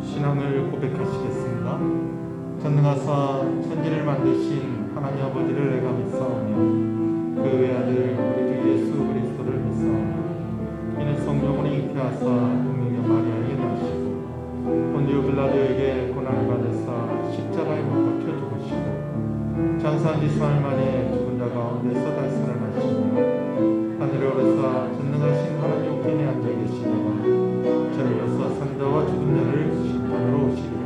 신앙을 고백하시겠습니다. 전능하사 천지를 만드신 하나님 아버지를 내가 믿사오며 그 외아들 우리 주 예수 그리스도를 믿사오며 이는 성령으로 잉태하사 동명녀 마리아에게 나시고 본디오 빌라도에게 고난을 받으사 십자가에 못 박혀 죽으시고 장사한 지 3일 만에 죽은 자 가운데서 다시 살아나시며 하늘에 오르사 전능하신 하나님 우편에 앉아 계시다가 저희로서 산자와 죽은 자를 심판으로 오시리라.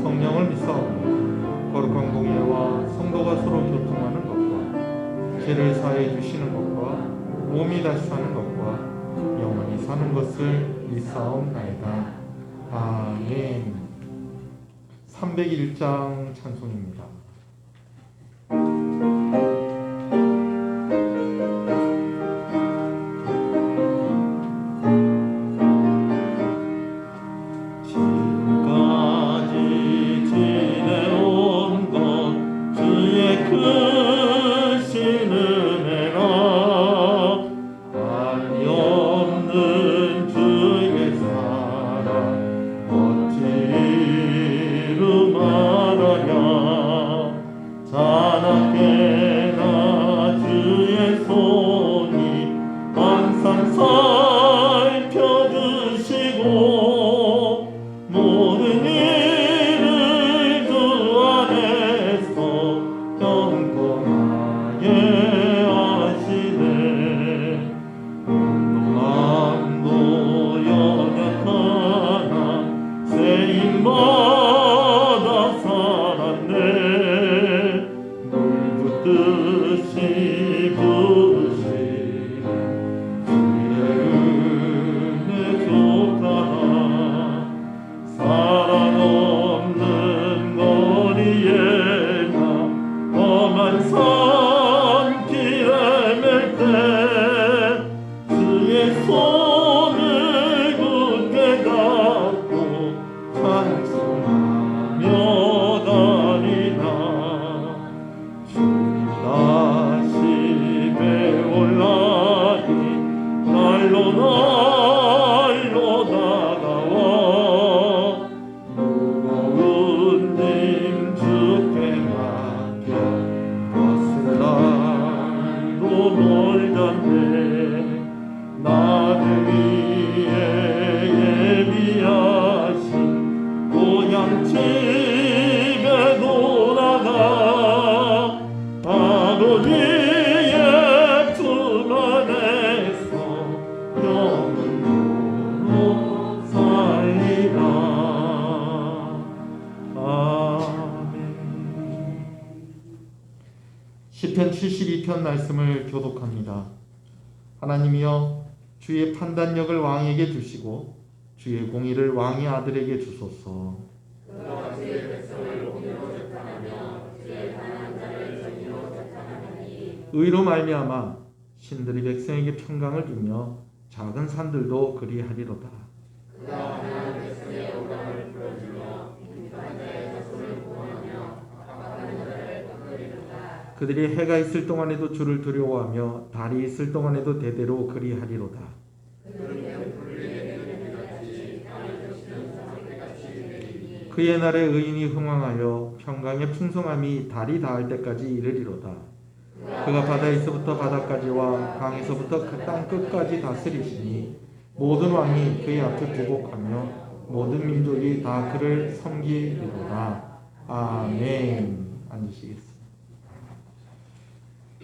성령을 믿사오며 거룩한 공예와 성도가 서로 교통하는 것과 죄를 사해 주시는 것과 몸이 다시 사는 것과 영원히 사는 것을 믿사옵나이다. 아멘. 301장 찬송입니다. 시편 72편 말씀을 교독합니다. 하나님이여 주의 판단력을 왕에게 주시고 주의 공의를 왕의 아들에게 주소서. 그가 주의 백성을 공의로 재판하며 주의 강한 자를 정의로 재판하나니 의로 말미암아 신들이 백성에게 평강을 주며 작은 산들도 그리하리로다. 그가 가난한 백성의 억울함을 풀어주며 빈곤한 자의 자손을 구원하며 악한 자를 꺾으리로다. 그들이 해가 있을 동안에도 주를 두려워하며 달이 있을 동안에도 대대로 그리하리로다. 그의 날에 의인이 흥왕하여 평강의 풍성함이 달이 닿을 때까지 이르리로다. 그가 바다에서부터 바다까지와 강에서부터 그 땅 끝까지 다스리시니 모든 왕이 그의 앞에 부복하며 모든 민족이 다 그를 섬기리로다. 아멘. 앉으시겠습니다.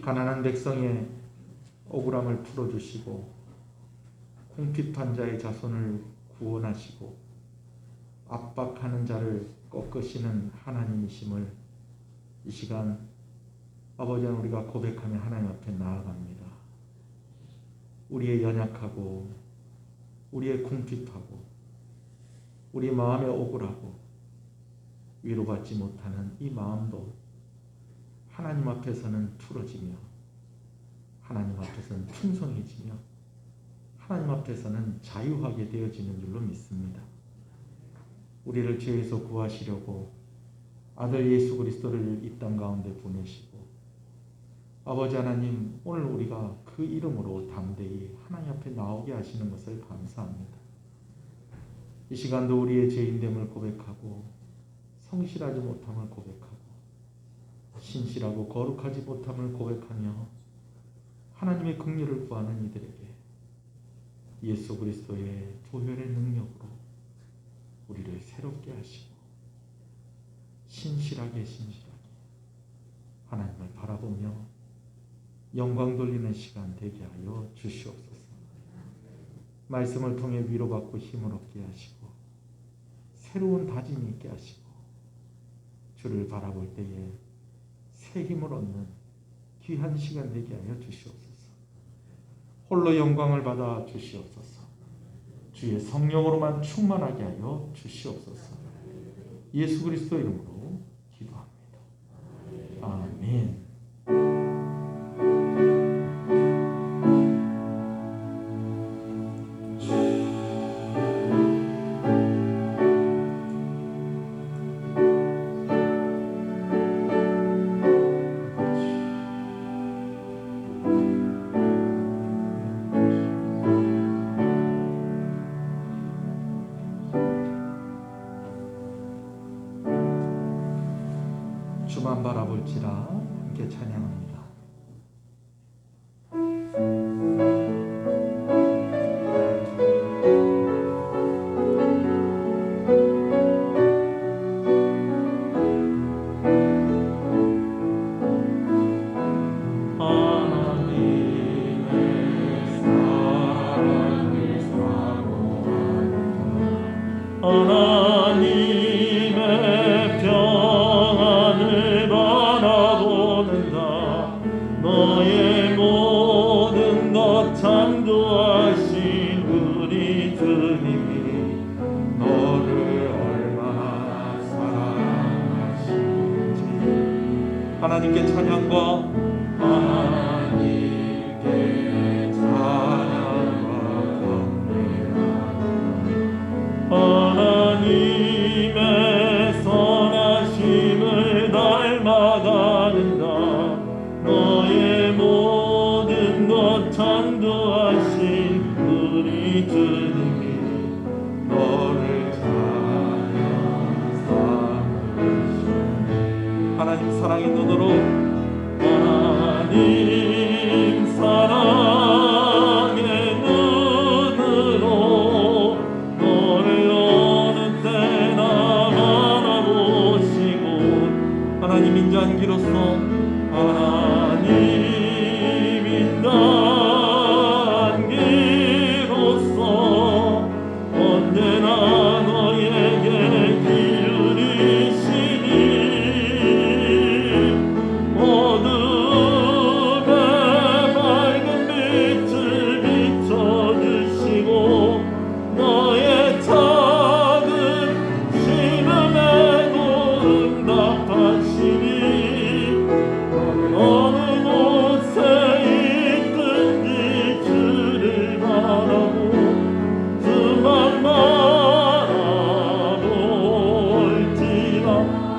가난한 백성의 억울함을 풀어주시고 궁핍한 자의 자손을 구원하시고 압박하는 자를 꺾으시는 하나님이심을 이 시간 아버지 우리가 고백하며 하나님 앞에 나아갑니다. 우리의 연약하고 우리의 궁핍하고 우리 마음에 억울하고 위로받지 못하는 이 마음도 하나님 앞에서는 풀어지며 하나님 앞에서는 풍성해지며 하나님 앞에서는 자유하게 되어지는 줄로 믿습니다. 우리를 죄에서 구하시려고 아들 예수 그리스도를 이 땅 가운데 보내시고 아버지 하나님, 오늘 우리가 그 이름으로 담대히 하나님 앞에 나오게 하시는 것을 감사합니다. 이 시간도 우리의 죄인됨을 고백하고 성실하지 못함을 고백하고 신실하고 거룩하지 못함을 고백하며 하나님의 긍휼을 구하는 이들에게 예수 그리스도의 보혈의 능력으로 우리를 새롭게 하시고 신실하게 하나님을 바라보며 영광 돌리는 시간 되게 하여 주시옵소서. 말씀을 통해 위로받고 힘을 얻게 하시고 새로운 다짐이 있게 하시고 주를 바라볼 때에 새 힘을 얻는 귀한 시간 되게 하여 주시옵소서. 홀로 영광을 받아 주시옵소서. 주의 성령으로만 충만하게 하여 주시옵소서. 예수 그리스도 이름으로 기도합니다. 아멘. 주만 바라볼지라 함께 찬양합니다. 하나님께 찬양과 하나님의 선하심을 닮아가는다. 너의 모든 것 창조하신 우리 주님이 너를 하나님 사랑의 눈으로 하나님 사랑의 눈으로 너를 어느 때나 바라보시고 하나님 인자한기로서 하나님 인자한기로서 언제나 너에게 기울이시니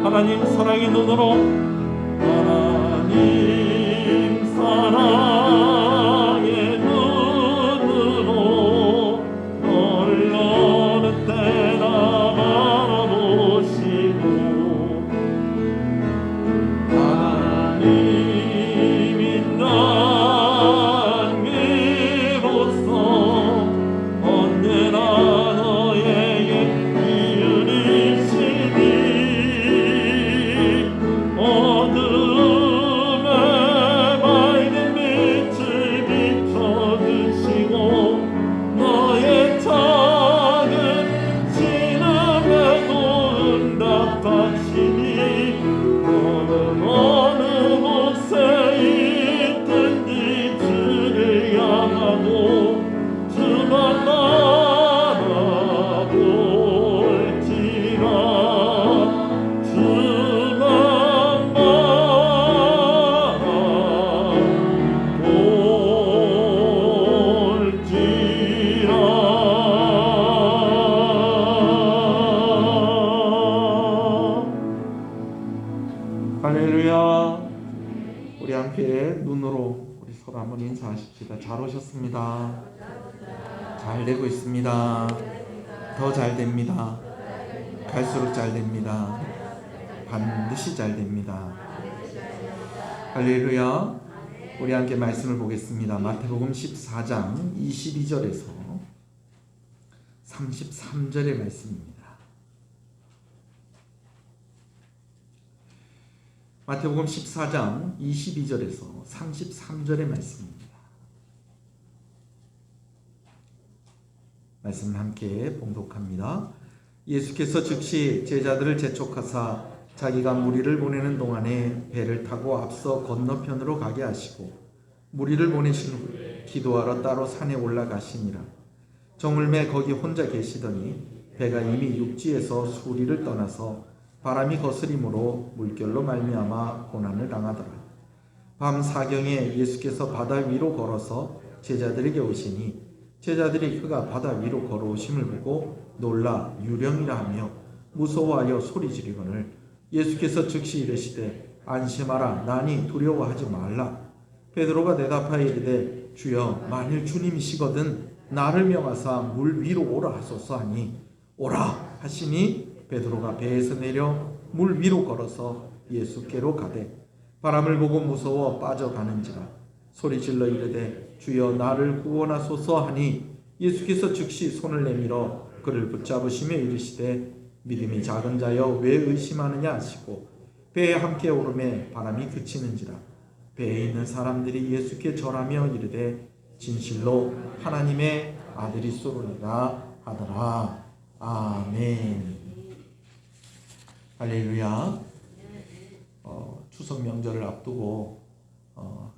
하나님 사랑의 눈으로 하나님 사랑의 눈으로 너를 어느 때나 바라보시고 하나님 인자한기로서 언제나 너에게 기울이시니 잘 오셨습니다. 잘 되고 있습니다. 더 잘 됩니다. 갈수록 잘 됩니다. 반드시 잘 됩니다. 할렐루야. 우리 함께 말씀을 보겠습니다. 마태복음 14장 22절에서 33절의 말씀입니다. 마태복음 14장 22절에서 33절의 말씀입니다. 말씀을 함께 봉독합니다. 예수께서 즉시 제자들을 재촉하사 자기가 무리를 보내는 동안에 배를 타고 앞서 건너편으로 가게 하시고 무리를 보내신 후 기도하러 따로 산에 올라가시니라. 저물매 거기 혼자 계시더니 배가 이미 육지에서 수리를 떠나서 바람이 거스림으로 물결로 말미암아 고난을 당하더라. 밤 사경에 예수께서 바다 위로 걸어서 제자들에게 오시니 제자들이 그가 바다 위로 걸어오심을 보고 놀라 유령이라 하며 무서워하여 소리 지르거늘 예수께서 즉시 이르시되 안심하라 나니 두려워하지 말라. 베드로가 대답하여 이르되 주여 만일 주님이시거든 나를 명하사 물 위로 오라 하소서 하니 오라 하시니 베드로가 배에서 내려 물 위로 걸어서 예수께로 가되 바람을 보고 무서워 빠져가는지라 소리질러 이르되 주여 나를 구원하소서 하니 예수께서 즉시 손을 내밀어 그를 붙잡으시며 이르시되 믿음이 작은 자여 왜 의심하느냐 하시고 배에 함께 오르매 바람이 그치는지라. 배에 있는 사람들이 예수께 절하며 이르되 진실로 하나님의 아들이소로다 하더라. 아멘. 할렐루야. 추석 명절을 앞두고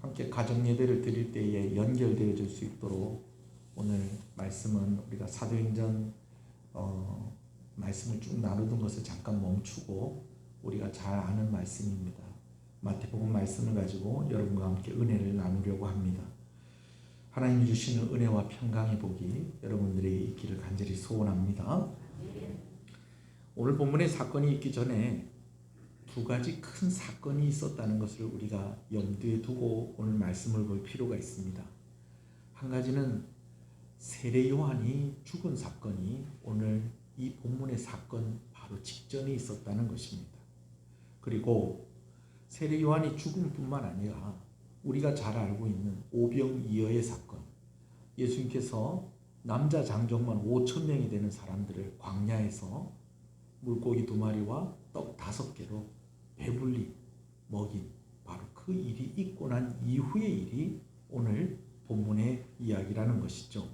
함께 가정 예배를 드릴 때에 연결되어질 수 있도록 오늘 말씀은 우리가 사도행전 말씀을 쭉 나누던 것을 잠깐 멈추고 우리가 잘 아는 말씀입니다. 마태복음 말씀을 가지고 여러분과 함께 은혜를 나누려고 합니다. 하나님 주시는 은혜와 평강의 복이 여러분들에게 있기를 간절히 소원합니다. 오늘 본문의 사건이 있기 전에 두 가지 큰 사건이 있었다는 것을 우리가 염두에 두고 오늘 말씀을 볼 필요가 있습니다. 한 가지는 세례 요한이 죽은 사건이 오늘 이 본문의 사건 바로 직전에 있었다는 것입니다. 그리고 세례 요한이 죽음뿐만 아니라 우리가 잘 알고 있는 오병이어의 사건, 예수님께서 남자 장정만 5,000명이 되는 사람들을 광야에서 물고기 2마리와 떡 5개로 배불리 먹인 바로 그 일이 있고 난 이후의 일이 오늘 본문의 이야기라는 것이죠.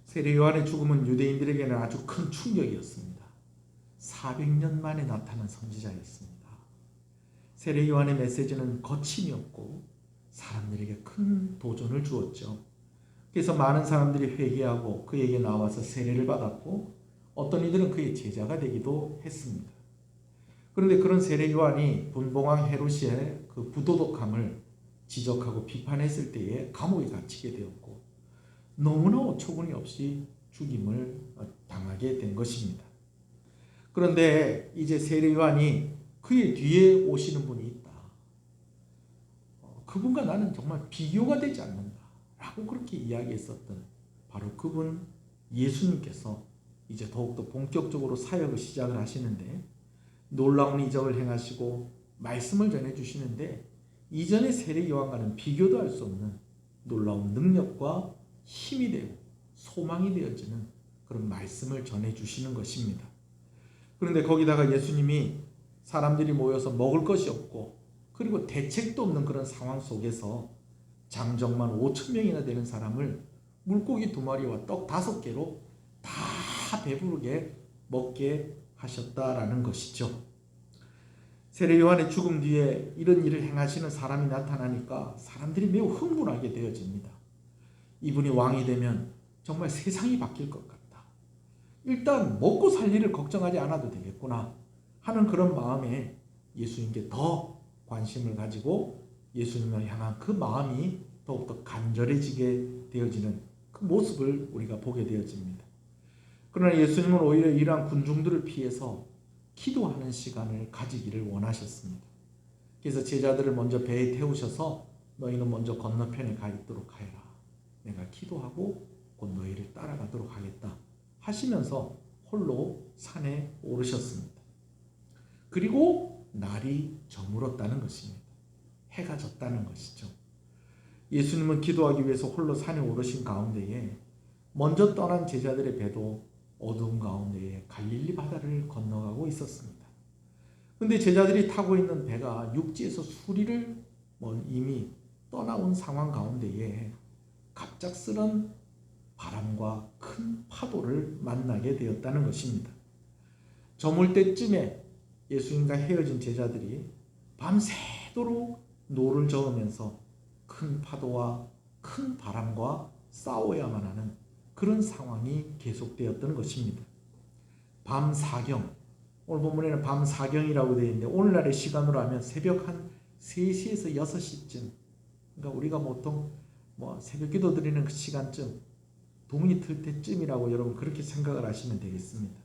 세례 요한의 죽음은 유대인들에게는 아주 큰 충격이었습니다. 400년 만에 나타난 선지자였습니다. 세례 요한의 메시지는 거침이 없고 사람들에게 큰 도전을 주었죠. 그래서 많은 사람들이 회개하고 그에게 나와서 세례를 받았고 어떤 이들은 그의 제자가 되기도 했습니다. 그런데 그런 세례 요한이 분봉왕 헤롯의 그 부도덕함을 지적하고 비판했을 때에 감옥에 갇히게 되었고 너무나 어처구니 없이 죽임을 당하게 된 것입니다. 그런데 이제 세례 요한이 그의 뒤에 오시는 분이 있다. 그분과 나는 정말 비교가 되지 않는다 라고 그렇게 이야기했었던 바로 그분 예수님께서 이제 더욱더 본격적으로 사역을 시작을 하시는데 놀라운 이적을 행하시고 말씀을 전해주시는데 이전의 세례 요한과는 비교도 할 수 없는 놀라운 능력과 힘이 되고 소망이 되어지는 그런 말씀을 전해주시는 것입니다. 그런데 거기다가 예수님이 사람들이 모여서 먹을 것이 없고 그리고 대책도 없는 그런 상황 속에서 장정만 5,000명이나 되는 사람을 물고기 2마리와 떡 5개로 다 배부르게 먹게 하셨다라는 것이죠. 세례 요한의 죽음 뒤에 이런 일을 행하시는 사람이 나타나니까 사람들이 매우 흥분하게 되어집니다. 이분이 왕이 되면 정말 세상이 바뀔 것 같다. 일단 먹고 살 일을 걱정하지 않아도 되겠구나 하는 그런 마음에 예수님께 더 관심을 가지고 예수님을 향한 그 마음이 더욱더 간절해지게 되어지는 그 모습을 우리가 보게 되어집니다. 그러나 예수님은 오히려 이러한 군중들을 피해서 기도하는 시간을 가지기를 원하셨습니다. 그래서 제자들을 먼저 배에 태우셔서 너희는 먼저 건너편에 가 있도록 하여라. 기도하고 곧 너희를 따라가도록 하겠다 하시면서 홀로 산에 오르셨습니다. 그리고 날이 저물었다는 것입니다. 해가 졌다는 것이죠. 예수님은 기도하기 위해서 홀로 산에 오르신 가운데에 먼저 떠난 제자들의 배도 어두운 가운데에 갈릴리 바다를 건너가고 있었습니다. 그런데 제자들이 타고 있는 배가 육지에서 수리를 이미 떠나온 상황 가운데에 갑작스런 바람과 큰 파도를 만나게 되었다는 것입니다. 저물 때쯤에 예수님과 헤어진 제자들이 밤새도록 노를 저으면서 큰 파도와 큰 바람과 싸워야만 하는 그런 상황이 계속되었던 것입니다. 밤 사경, 오늘 본문에는 밤 사경이라고 되어 있는데 오늘날의 시간으로 하면 새벽 한 3시에서 6시쯤, 그러니까 우리가 보통 새벽 기도 드리는 그 시간쯤, 동이 틀 때쯤이라고 여러분 그렇게 생각을 하시면 되겠습니다.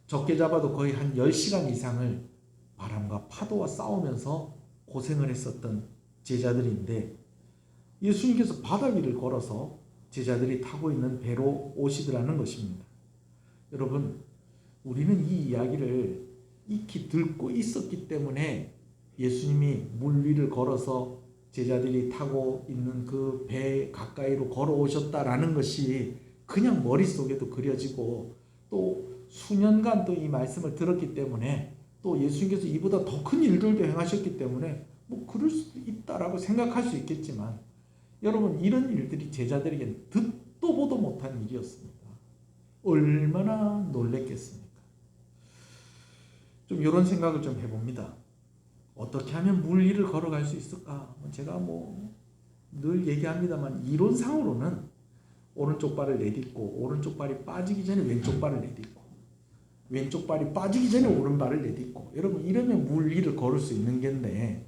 적게 잡아도 거의 한 10시간 이상을 바람과 파도와 싸우면서 고생을 했었던 제자들인데 예수님께서 바다 위를 걸어서 제자들이 타고 있는 배로 오시더라는 것입니다. 여러분, 우리는 이 이야기를 익히 듣고 있었기 때문에 예수님이 물 위를 걸어서 제자들이 타고 있는 그 배 가까이로 걸어오셨다라는 것이 그냥 머릿속에도 그려지고 또 수년간 또 이 말씀을 들었기 때문에 또 예수님께서 이보다 더 큰 일들도 행하셨기 때문에 그럴 수도 있다라고 생각할 수 있겠지만 여러분, 이런 일들이 제자들에게는 듣도 보도 못한 일이었습니다. 얼마나 놀랬겠습니까? 좀 이런 생각을 좀 해봅니다. 어떻게 하면 물 위를 걸어갈 수 있을까? 제가 늘 얘기합니다만 이론상으로는 오른쪽 발을 내딛고 오른쪽 발이 빠지기 전에 왼쪽 발을 내딛고 왼쪽 발이 빠지기 전에 오른발을 내딛고, 여러분 이러면 물 위를 걸을 수 있는 건데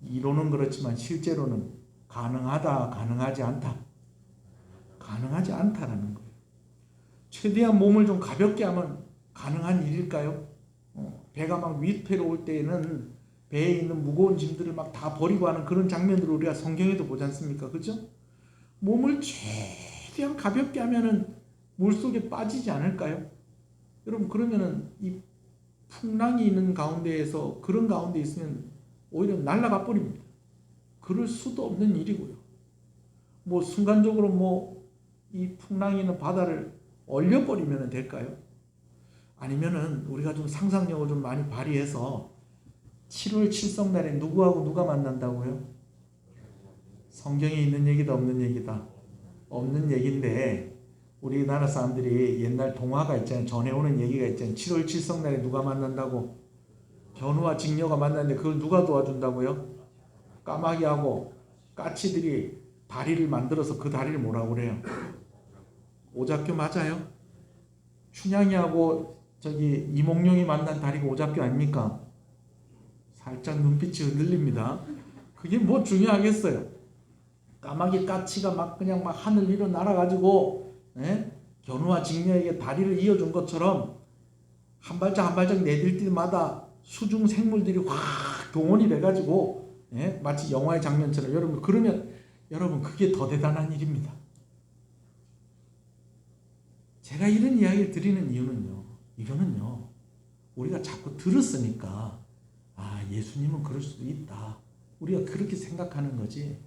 이론은 그렇지만 실제로는 가능하다, 가능하지 않다, 가능하지 않다라는 거예요. 최대한 몸을 좀 가볍게 하면 가능한 일일까요? 배가 막 위태로 올 때에는 배에 있는 무거운 짐들을 막 다 버리고 하는 그런 장면들을 우리가 성경에도 보지 않습니까? 그죠? 몸을 최대한 가볍게 하면은 물속에 빠지지 않을까요? 여러분, 그러면은 이 풍랑이 있는 가운데에서 그런 가운데 있으면 오히려 날아가 버립니다. 그럴 수도 없는 일이고요. 순간적으로 이 풍랑이 있는 바다를 얼려버리면 될까요? 아니면은 우리가 좀 상상력을 좀 많이 발휘해서 7월 칠성날에 누구하고 누가 만난다고요? 성경에 있는 얘기다, 없는 얘기다? 없는 얘기인데 우리나라 사람들이 옛날 동화가 있잖아요. 전해오는 얘기가 있잖아요. 7월 칠성날에 누가 만난다고? 견우와 직녀가 만났는데 그걸 누가 도와준다고요? 까마귀하고 까치들이 다리를 만들어서 그 다리를 뭐라고 그래요? 오잡교 맞아요? 춘향이하고 이몽룡이 만난 다리가 오잡교 아닙니까? 살짝 눈빛이 흔들립니다. 그게 중요하겠어요? 까마귀 까치가 그냥 하늘 위로 날아가지고 견우와 직녀에게 다리를 이어준 것처럼 한 발짝 한 발짝 내딜 때마다 수중 생물들이 확 동원이 돼가지고 마치 영화의 장면처럼, 여러분 그러면 여러분 그게 더 대단한 일입니다. 제가 이런 이야기를 드리는 이유는요, 우리가 자꾸 들었으니까 예수님은 그럴 수도 있다, 우리가 그렇게 생각하는 거지,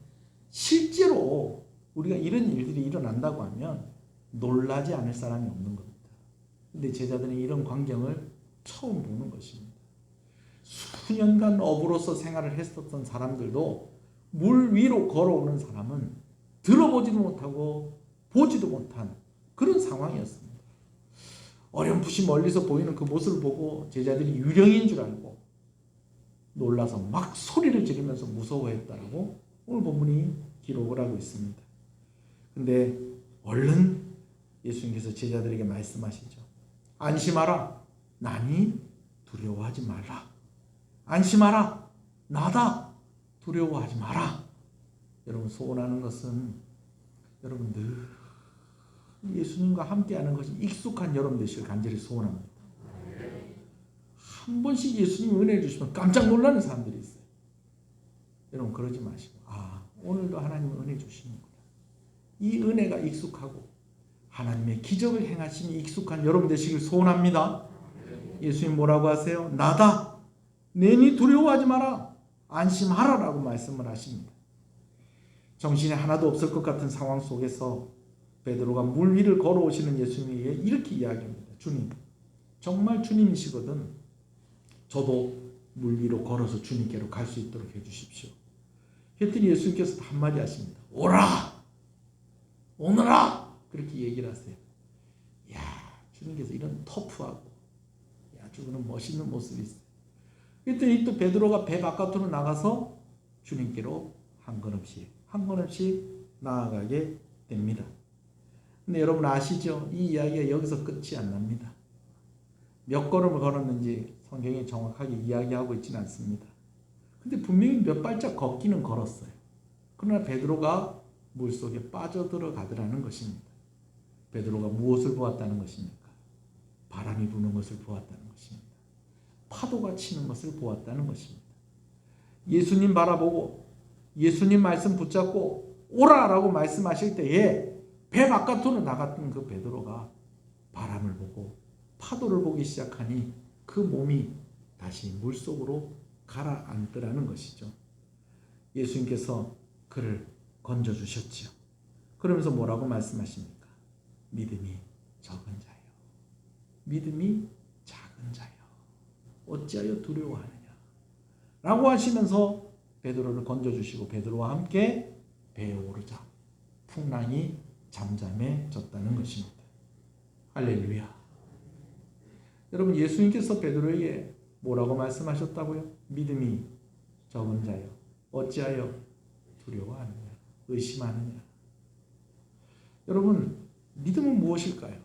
실제로 우리가 이런 일들이 일어난다고 하면 놀라지 않을 사람이 없는 겁니다. 근데 제자들은 이런 광경을 처음 보는 것입니다. 수년간 어부로서 생활을 했었던 사람들도 물 위로 걸어오는 사람은 들어보지도 못하고 보지도 못한 그런 상황이었습니다. 어렴풋이 멀리서 보이는 그 모습을 보고 제자들이 유령인 줄 알고 놀라서 막 소리를 지르면서 무서워했다라고 오늘 본문이 기록을 하고 있습니다. 근데 얼른 예수님께서 제자들에게 말씀하시죠. 안심하라, 나니 두려워하지 말라. 안심하라, 나다, 두려워하지 마라. 여러분, 소원하는 것은 여러분 늘 예수님과 함께하는 것이 익숙한 여러분 되시길 간절히 소원합니다. 한 번씩 예수님 은혜 주시면 깜짝 놀라는 사람들이 있어요. 여러분 그러지 마시고 오늘도 하나님 은혜 주시는구나. 이 은혜가 익숙하고 하나님의 기적을 행하심이 익숙한 여러분 되시길 소원합니다. 예수님 뭐라고 하세요? 나다. 너희 두려워하지 마라. 안심하라라고 말씀을 하십니다. 정신이 하나도 없을 것 같은 상황 속에서 베드로가 물 위를 걸어오시는 예수님에게 이렇게 이야기합니다. 주님, 정말 주님이시거든 저도 물 위로 걸어서 주님께로 갈 수 있도록 해주십시오. 했더니 예수님께서 한마디 하십니다. 오라! 오너라! 그렇게 얘기를 하세요. 이야, 주님께서 이런 터프하고 아주 그런 멋있는 모습이 있어요. 그랬더니 또 베드로가 배 바깥으로 나가서 주님께로 한 걸음씩 나아가게 됩니다. 근데 여러분 아시죠? 이 이야기가 여기서 끝이 안 납니다. 몇 걸음을 걸었는지 성경이 정확하게 이야기하고 있지는 않습니다. 근데 분명히 몇 발짝 걷기는 걸었어요. 그러나 베드로가 물속에 빠져들어가더라는 것입니다. 베드로가 무엇을 보았다는 것입니까? 바람이 부는 것을 보았다는 것입니다. 파도가 치는 것을 보았다는 것입니다. 예수님 바라보고 예수님 말씀 붙잡고 오라라고 말씀하실 때에 배 바깥으로 나갔던 그 베드로가 바람을 보고 파도를 보기 시작하니 그 몸이 다시 물속으로 가라앉더라는 것이죠. 예수님께서 그를 건져주셨지요. 그러면서 뭐라고 말씀하십니까? 믿음이 적은 자요. 믿음이 작은 자요. 어찌하여 두려워하느냐. 라고 하시면서 베드로를 건져주시고 베드로와 함께 배에 오르자 풍랑이 잠잠해졌다는 것입니다. 할렐루야. 여러분 예수님께서 베드로에게 뭐라고 말씀하셨다고요? 믿음이 적은 자요. 어찌하여 두려워하느냐. 의심하느냐. 여러분 믿음은 무엇일까요?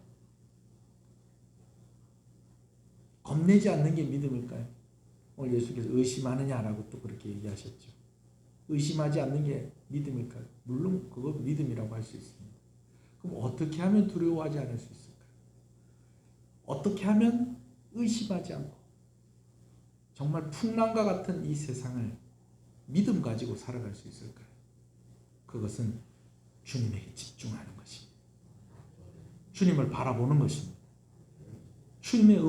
겁내지 않는 게 믿음일까요? 오늘 예수께서 의심하느냐라고 또 그렇게 얘기하셨죠. 의심하지 않는 게 믿음일까요? 물론 그거 믿음이라고 할 수 있습니다. 그럼 어떻게 하면 두려워하지 않을 수 있을까요? 어떻게 하면 의심하지 않고 정말 풍랑과 같은 이 세상을 믿음 가지고 살아갈 수 있을까요? 그것은 주님에게 집중하는 것입니다. 주님을 바라보는 것입니다. 주님의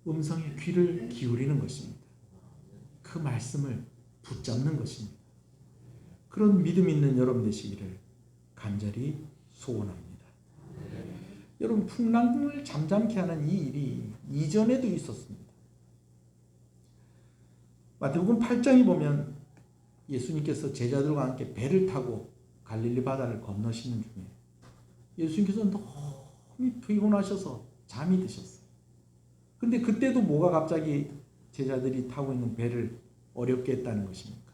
음성에 귀를 기울이는 것입니다. 그 말씀을 붙잡는 것입니다. 그런 믿음 있는 여러분 되시기를 간절히 소원합니다. 여러분 풍랑을 잠잠케 하는 이 일이 이전에도 있었습니다. 마태복음 8장에 보면 예수님께서 제자들과 함께 배를 타고 갈릴리 바다를 건너시는 중에 예수님께서 너무 피곤하셔서 잠이 드셨어요. 근데 그때도 뭐가 갑자기 제자들이 타고 있는 배를 어렵게 했다는 것입니까?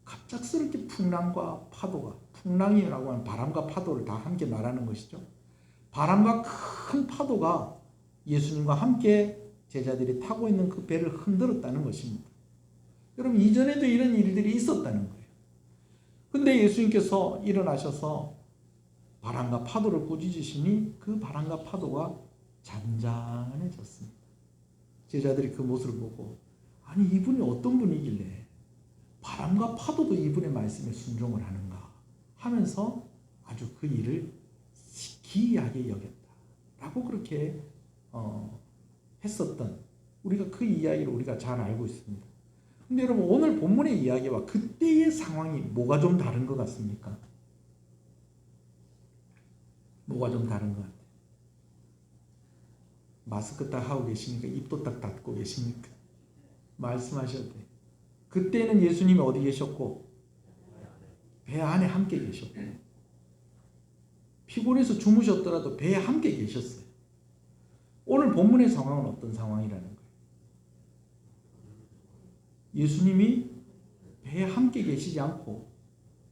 갑작스럽게 풍랑과 파도가, 풍랑이라고 하는 바람과 파도를 다 함께 말하는 것이죠. 바람과 큰 파도가 예수님과 함께 제자들이 타고 있는 그 배를 흔들었다는 것입니다. 여러분 이전에도 이런 일들이 있었다는 거예요. 근데 예수님께서 일어나셔서 바람과 파도를 꾸짖으시니 그 바람과 파도가 잔잔해졌습니다. 제자들이 그 모습을 보고 아니 이분이 어떤 분이길래 바람과 파도도 이분의 말씀에 순종을 하는가 하면서 아주 그 일을 기이하게 여겼다라고 그렇게 했었던 우리가 그 이야기를 우리가 잘 알고 있습니다. 근데 여러분 오늘 본문의 이야기와 그때의 상황이 뭐가 좀 다른 것 같습니까? 뭐가 좀 다른 것 같아요? 마스크 딱 하고 계십니까? 입도 딱 닫고 계십니까? 말씀하셔도 돼요. 그때는 예수님이 어디 계셨고 배 안에 함께 계셨고 피곤해서 주무셨더라도 배에 함께 계셨어요. 오늘 본문의 상황은 어떤 상황이라는 거예요? 예수님이 배에 함께 계시지 않고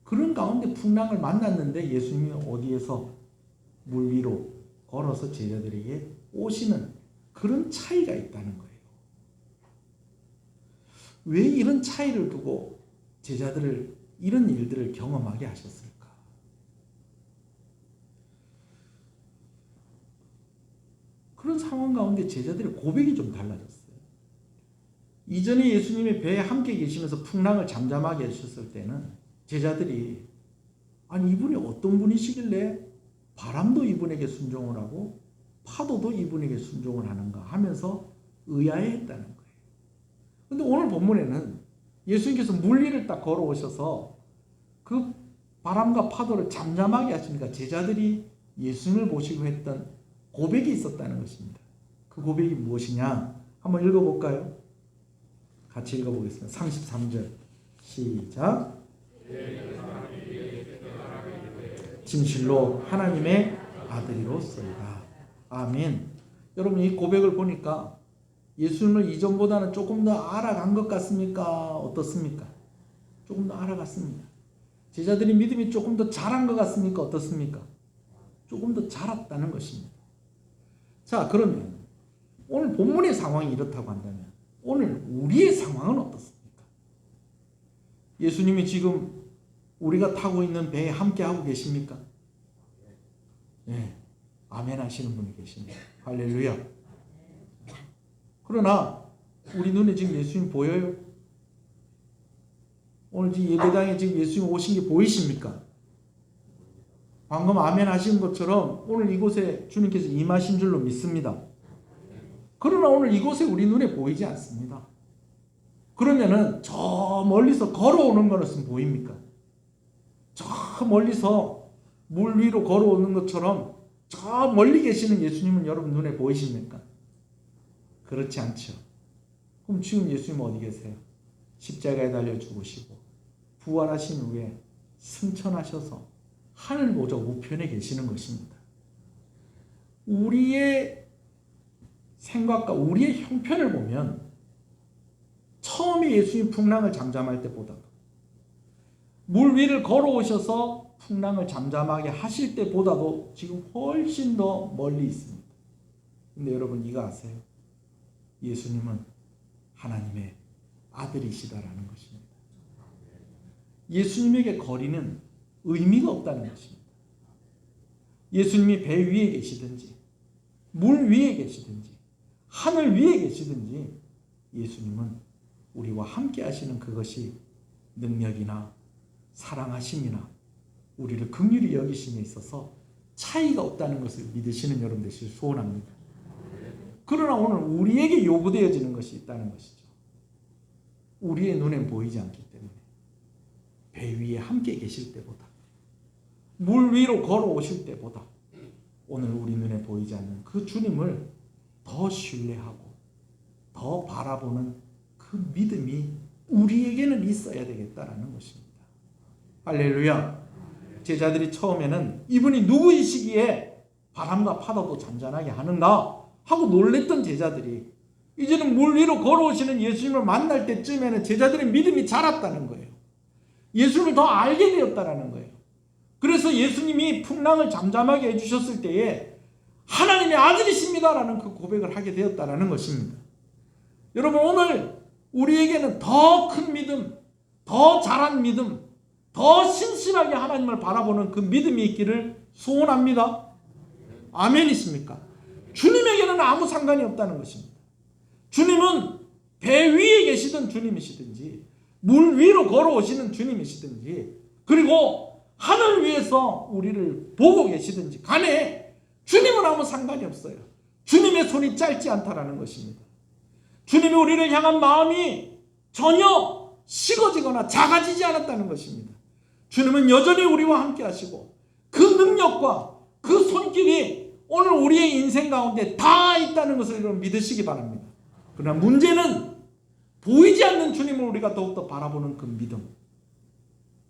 그런 가운데 풍랑을 만났는데 예수님이 어디에서 물 위로 걸어서 제자들에게 오시는 그런 차이가 있다는 거예요. 왜 이런 차이를 두고 제자들을 이런 일들을 경험하게 하셨을까? 그런 상황 가운데 제자들의 고백이 좀 달라졌어요. 이전에 예수님이 배에 함께 계시면서 풍랑을 잠잠하게 해주셨을 때는 제자들이 아니 이분이 어떤 분이시길래 바람도 이분에게 순종을 하고 파도도 이분에게 순종을 하는가 하면서 의아해했다는 거예요. 근데 오늘 본문에는 예수님께서 물 위를 딱 걸어오셔서 그 바람과 파도를 잠잠하게 하시니까 제자들이 예수님을 보시고 했던 고백이 있었다는 것입니다. 그 고백이 무엇이냐? 한번 읽어볼까요? 같이 읽어보겠습니다. 33절 시작. 진실로 하나님의 아들이로소이다. 아멘. 여러분 이 고백을 보니까 예수님을 이전보다는 조금 더 알아간 것 같습니까? 어떻습니까? 조금 더 알아갔습니다. 제자들이 믿음이 조금 더 자란 것 같습니까? 어떻습니까? 조금 더 자랐다는 것입니다. 자, 그러면 오늘 본문의 상황이 이렇다고 한다면 오늘 우리의 상황은 어떻습니까? 예수님이 지금 우리가 타고 있는 배에 함께 하고 계십니까? 네, 아멘 하시는 분이 계십니다. 할렐루야. 그러나 우리 눈에 지금 예수님 보여요? 오늘 지금 예배당에 지금 예수님 오신 게 보이십니까? 방금 아멘 하신 것처럼 오늘 이곳에 주님께서 임하신 줄로 믿습니다. 그러나 오늘 이곳에 우리 눈에 보이지 않습니다. 그러면은 저 멀리서 걸어오는 것은 보입니까? 저 멀리서 물 위로 걸어오는 것처럼 저 멀리 계시는 예수님은 여러분 눈에 보이십니까? 그렇지 않죠. 그럼 지금 예수님 어디 계세요? 십자가에 달려 죽으시고 부활하신 후에 승천하셔서 하늘 보좌 우편에 계시는 것입니다. 우리의 생각과 우리의 형편을 보면 처음에 예수님 풍랑을 잠잠할 때보다도 물 위를 걸어오셔서 풍랑을 잠잠하게 하실 때보다도 지금 훨씬 더 멀리 있습니다. 근데 여러분 이거 아세요? 예수님은 하나님의 아들이시다라는 것입니다. 예수님에게 거리는 의미가 없다는 것입니다. 예수님이 배 위에 계시든지 물 위에 계시든지 하늘 위에 계시든지 예수님은 우리와 함께 하시는 그것이 능력이나 사랑하심이나 우리를 긍휼히 여기심에 있어서 차이가 없다는 것을 믿으시는 여러분 되시길 소원합니다. 그러나 오늘 우리에게 요구되어지는 것이 있다는 것이죠. 우리의 눈엔 보이지 않기 때문에 배 위에 함께 계실 때보다 물 위로 걸어오실 때보다 오늘 우리 눈에 보이지 않는 그 주님을 더 신뢰하고 더 바라보는 그 믿음이 우리에게는 있어야 되겠다라는 것입니다. 할렐루야. 제자들이 처음에는 이분이 누구이시기에 바람과 파도도 잔잔하게 하는가 하고 놀랬던 제자들이 이제는 물 위로 걸어오시는 예수님을 만날 때쯤에는 제자들의 믿음이 자랐다는 거예요. 예수님을 더 알게 되었다라는 거예요. 그래서 예수님이 풍랑을 잠잠하게 해주셨을 때에 하나님의 아들이십니다라는 그 고백을 하게 되었다라는 것입니다. 여러분 오늘 우리에게는 더 큰 믿음, 더 자란 믿음, 더 신실하게 하나님을 바라보는 그 믿음이 있기를 소원합니다. 아멘이십니까? 주님에게는 아무 상관이 없다는 것입니다. 주님은 배 위에 계시던 주님이시든지 물 위로 걸어오시는 주님이시든지 그리고 하늘 위에서 우리를 보고 계시든지 간에 주님은 아무 상관이 없어요. 주님의 손이 짧지 않다라는 것입니다. 주님이 우리를 향한 마음이 전혀 식어지거나 작아지지 않았다는 것입니다. 주님은 여전히 우리와 함께 하시고 그 능력과 그 손길이 오늘 우리의 인생 가운데 다 있다는 것을 여러분 믿으시기 바랍니다. 그러나 문제는 보이지 않는 주님을 우리가 더욱더 바라보는 그 믿음,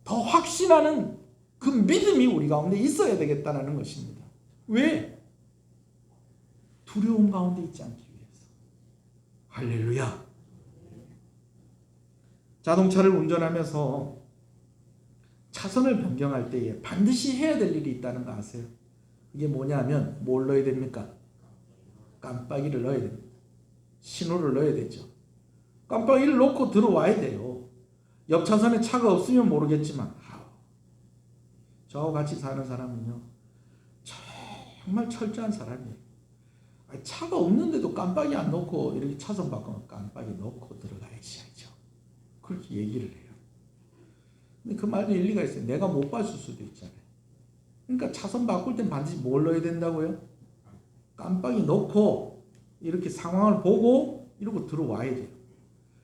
더 확신하는 그 믿음이 우리 가운데 있어야 되겠다는 것입니다. 왜? 두려움 가운데 있지 않기 위해서. 할렐루야. 자동차를 운전하면서 차선을 변경할 때에 반드시 해야 될 일이 있다는 거 아세요? 이게 뭐냐면 뭘 넣어야 됩니까? 깜빡이를 넣어야 됩니다. 신호를 넣어야 되죠. 깜빡이를 놓고 들어와야 돼요. 옆 차선에 차가 없으면 모르겠지만 저하고 같이 사는 사람은요 정말 철저한 사람이에요. 차가 없는데도 깜빡이 안 놓고 이렇게 차선 바꾸면 깜빡이 놓고 들어가야죠. 그렇게 얘기를 해요. 근데 그 말도 일리가 있어요. 내가 못 봤을 수도 있잖아요. 그러니까 차선 바꿀 땐 반드시 뭘 넣어야 된다고요? 깜빡이 넣고 이렇게 상황을 보고 이러고 들어와야 돼요.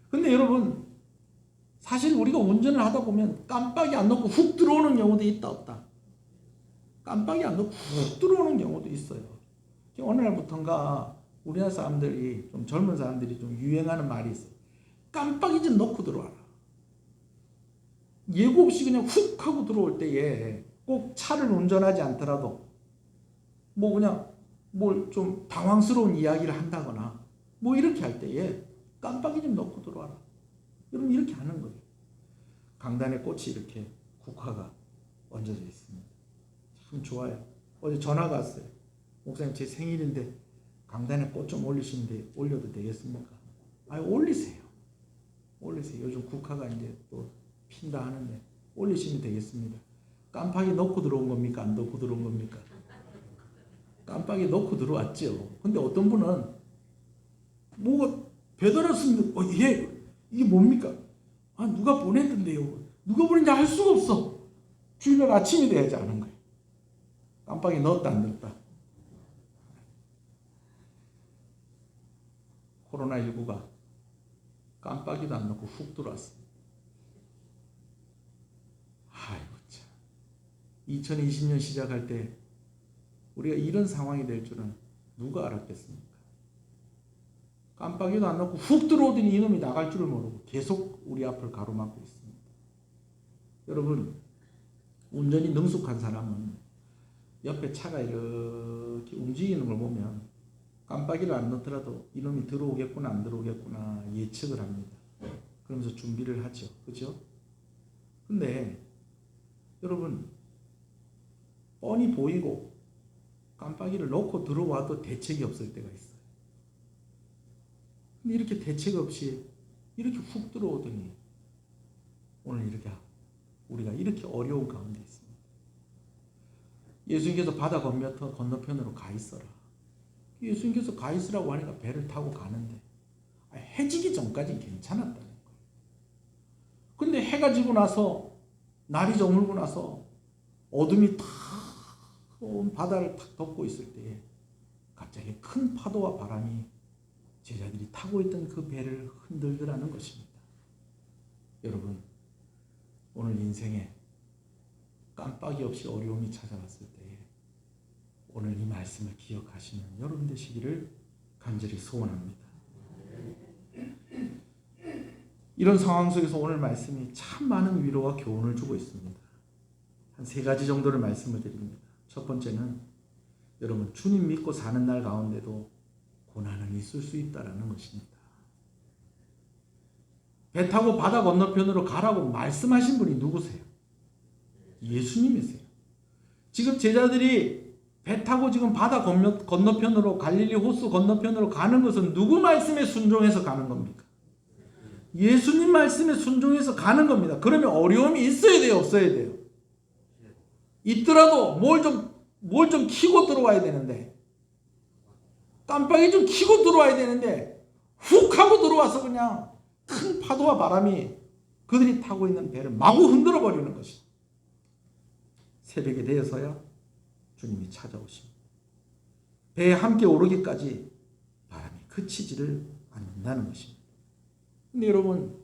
근데 여러분 사실 우리가 운전을 하다 보면 깜빡이 안 넣고 훅 들어오는 경우도 있다 없다? 깜빡이 안 넣고 훅 들어오는 경우도 있어요. 어느 날부턴가 우리나라 사람들이 좀 젊은 사람들이 좀 유행하는 말이 있어요. 깜빡이 좀 넣고 들어와라. 예고 없이 그냥 훅 하고 들어올 때에 꼭 차를 운전하지 않더라도 뭐 그냥 뭘 좀 당황스러운 이야기를 한다거나 뭐 이렇게 할 때에 깜빡이 좀 넣고 들어와라. 여러분 이렇게 하는 거예요. 강단에 꽃이 이렇게 국화가 얹어져 있습니다. 참 좋아요. 어제 전화가 왔어요. 목사님 제 생일인데 강단에 꽃 좀 올리시는데 올려도 되겠습니까? 올리세요. 올리세요. 요즘 국화가 이제 또 핀다 하는데 올리시면 되겠습니다. 깜빡이 넣고 들어온 겁니까? 안 넣고 들어온 겁니까? 깜빡이 넣고 들어왔죠. 근데 어떤 분은 뭐가 배달 왔습니다. 이게 뭡니까? 누가 보냈던데요. 누가 보냈는지 알 수가 없어. 주일날 아침이 돼야지 아는 거예요. 깜빡이 넣었다 안 넣었다. 코로나19가 깜빡이도 안 넣고 훅 들어왔습니다. 아이고 참. 2020년 시작할 때 우리가 이런 상황이 될 줄은 누가 알았겠습니까? 깜빡이도 안 넣고 훅 들어오더니 이놈이 나갈 줄을 모르고 계속 우리 앞을 가로막고 있습니다. 여러분 운전이 능숙한 사람은 옆에 차가 이렇게 움직이는 걸 보면 깜빡이를 안 넣더라도 이놈이 들어오겠구나 안 들어오겠구나 예측을 합니다. 그러면서 준비를 하죠. 그죠? 근데 여러분 뻔히 보이고 깜빡이를 넣고 들어와도 대책이 없을 때가 있어요. 근데 이렇게 대책 없이 이렇게 훅 들어오더니 오늘 이렇게 우리가 이렇게 어려운 가운데 있습니다. 예수님께서 바다 건너편으로 가 있어라. 예수님께서 가 있으라고 하니까 배를 타고 가는데 해지기 전까지는 괜찮았다는 거예요. 근데 해가 지고 나서 날이 저물고 나서 어둠이 탁 온 바다를 탁 덮고 있을 때에 갑자기 큰 파도와 바람이 제자들이 타고 있던 그 배를 흔들더라는 것입니다. 여러분 오늘 인생에 깜빡이 없이 어려움이 찾아왔을 때에 오늘 이 말씀을 기억하시는 여러분 되시기를 간절히 소원합니다. 이런 상황 속에서 오늘 말씀이 참 많은 위로와 교훈을 주고 있습니다. 한 3가지 정도를 말씀을 드립니다. 첫 번째는 여러분 주님 믿고 사는 날 가운데도 고난은 있을 수 있다는 것입니다. 배 타고 바다 건너편으로 가라고 말씀하신 분이 누구세요? 예수님이세요. 지금 제자들이 배 타고 지금 바다 건너편으로 갈릴리 호수 건너편으로 가는 것은 누구 말씀에 순종해서 가는 겁니까? 예수님 말씀에 순종해서 가는 겁니다. 그러면 어려움이 있어야 돼요? 없어야 돼요? 있더라도 뭘 좀 켜고 들어와야 되는데 깜빡이 좀 켜고 들어와야 되는데 훅 하고 들어와서 그냥 큰 파도와 바람이 그들이 타고 있는 배를 마구 흔들어 버리는 것이다. 새벽에 되어서야 주님이 찾아오십니다. 배에 함께 오르기까지 바람이 그치지를 않는다는 것입니다. 근데 여러분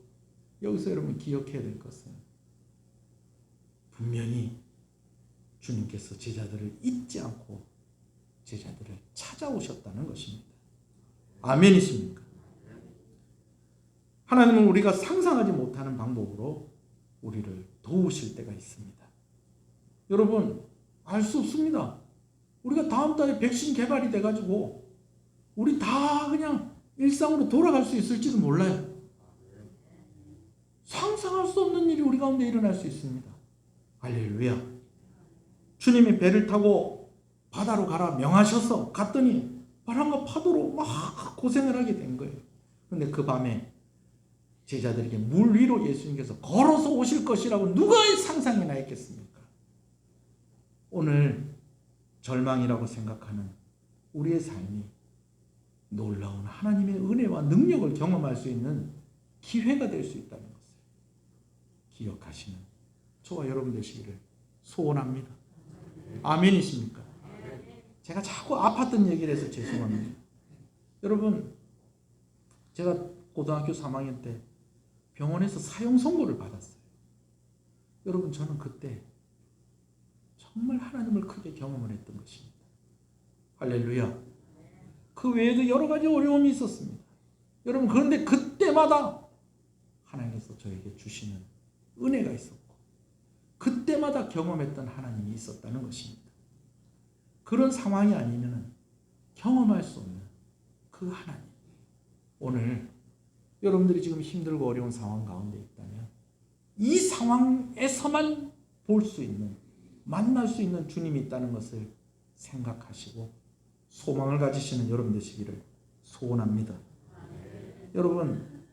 여기서 여러분 기억해야 될 것은 분명히 주님께서 제자들을 잊지 않고 제자들을 찾아오셨다는 것입니다. 아멘이십니까? 하나님은 우리가 상상하지 못하는 방법으로 우리를 도우실 때가 있습니다. 여러분 알 수 없습니다. 우리가 다음 달에 백신 개발이 돼가지고 우리 다 그냥 일상으로 돌아갈 수 있을지도 몰라요. 상상할 수 없는 일이 우리 가운데 일어날 수 있습니다. 할렐루야. 주님이 배를 타고 바다로 가라 명하셔서 갔더니 바람과 파도로 막 고생을 하게 된 거예요. 그런데 그 밤에 제자들에게 물 위로 예수님께서 걸어서 오실 것이라고 누가 상상이나 했겠습니까? 오늘 절망이라고 생각하는 우리의 삶이 놀라운 하나님의 은혜와 능력을 경험할 수 있는 기회가 될 수 있다는 것을 기억하시는 저와 여러분 되시기를 소원합니다. 아멘이십니까? 제가 자꾸 아팠던 얘기를 해서 죄송합니다. 여러분, 제가 고등학교 3학년 때 병원에서 사형 선고를 받았어요. 여러분, 저는 그때 정말 하나님을 크게 경험을 했던 것입니다. 할렐루야. 그 외에도 여러 가지 어려움이 있었습니다. 여러분, 그런데 그때마다 하나님께서 저에게 주시는 은혜가 있었고 그때마다 경험했던 하나님이 있었다는 것입니다. 그런 상황이 아니면 경험할 수 없는 그 하나님. 오늘 여러분들이 지금 힘들고 어려운 상황 가운데 있다면 이 상황에서만 볼 수 있는, 만날 수 있는 주님이 있다는 것을 생각하시고 소망을 가지시는 여러분 되시기를 소원합니다. 여러분,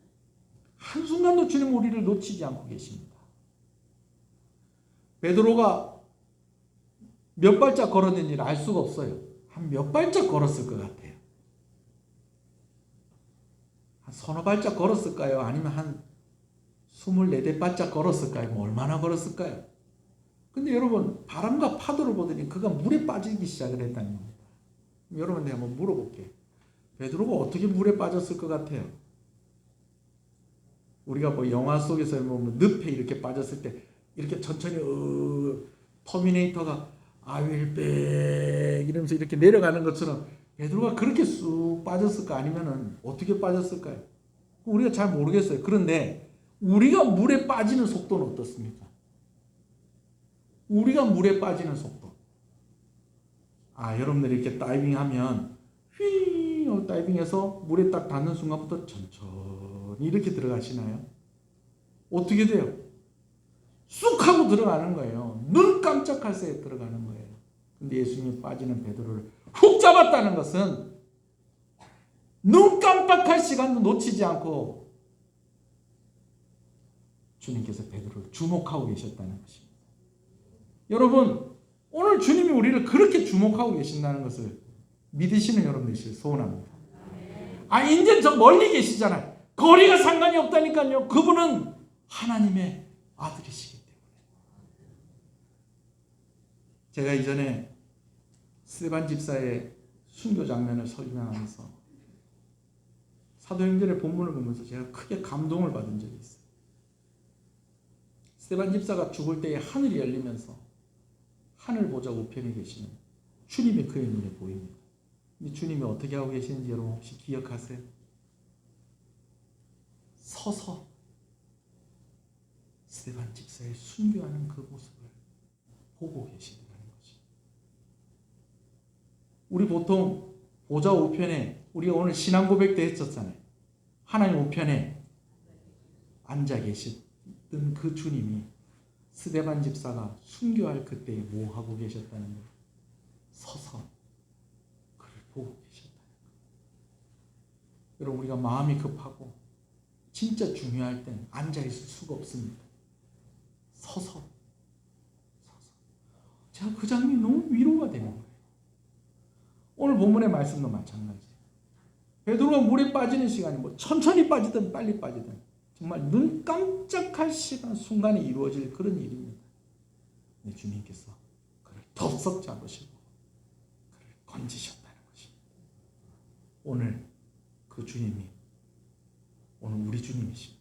한순간도 주님 우리를 놓치지 않고 계십니다. 베드로가 몇 발짝 걸었는지를 알 수가 없어요. 한 몇 발짝 걸었을 것 같아요. 한 서너 발짝 걸었을까요? 아니면 한 24발짝 걸었을까요? 뭐 얼마나 걸었을까요? 근데 여러분, 바람과 파도를 보더니 그가 물에 빠지기 시작을 했다는 겁니다. 여러분한테 한번 물어볼게요. 베드로가 어떻게 물에 빠졌을 것 같아요? 우리가 뭐 영화 속에서 뭐 늪에 이렇게 빠졌을 때 이렇게 천천히 터미네이터가 I will back 이러면서 이렇게 내려가는 것처럼 베드로가 그렇게 쑥 빠졌을까? 아니면은 어떻게 빠졌을까요? 우리가 잘 모르겠어요. 그런데 우리가 물에 빠지는 속도는 어떻습니까? 우리가 물에 빠지는 속도. 여러분들이 이렇게 다이빙하면 휘 다이빙해서 물에 딱 닿는 순간부터 천천히 이렇게 들어가시나요? 어떻게 돼요? 쑥 하고 들어가는 거예요. 눈 깜짝할 새에 들어가는 거예요. 근데 예수님이 빠지는 베드로를 훅 잡았다는 것은 눈 깜빡할 시간도 놓치지 않고 주님께서 베드로를 주목하고 계셨다는 것입니다. 여러분, 오늘 주님이 우리를 그렇게 주목하고 계신다는 것을 믿으시는 여러분들이 소원합니다. 이제 저 멀리 계시잖아요. 거리가 상관이 없다니까요. 그분은 하나님의 아들이시기 때문에. 제가 이전에 스데반 집사의 순교 장면을 설명하면서 사도행전의 본문을 보면서 제가 크게 감동을 받은 적이 있어요. 스데반 집사가 죽을 때에 하늘이 열리면서 하늘 보좌 우편에 계시는 주님이 그의 눈에 보입니다. 근데 주님이 어떻게 하고 계시는지 여러분 혹시 기억하세요? 서서 스데반 집사의 순교하는 그 모습을 보고 계시더라는 것입니다. 우리 보통 보좌 우편에, 우리가 오늘 신앙 고백 때 했었잖아요. 하나님 우편에 앉아 계셨던 그 주님이 스데반 집사가 순교할 그때에 뭐 하고 계셨다는 거예요? 서서 그를 보고 계셨다는 거예요. 여러분, 우리가 마음이 급하고 진짜 중요할 땐 앉아 있을 수가 없습니다. 서서. 제가 그 장면이 너무 위로가 되는 거예요. 오늘 본문의 말씀도 마찬가지예요. 베드로가 물에 빠지는 시간이 뭐 천천히 빠지든 빨리 빠지든 정말 눈 깜짝할 시간 순간에 이루어질 그런 일입니다. 근데 주님께서 그를 덥석 잡으시고 그를 건지셨다는 것입니다. 오늘 그 주님이 오늘 우리 주님이십니다.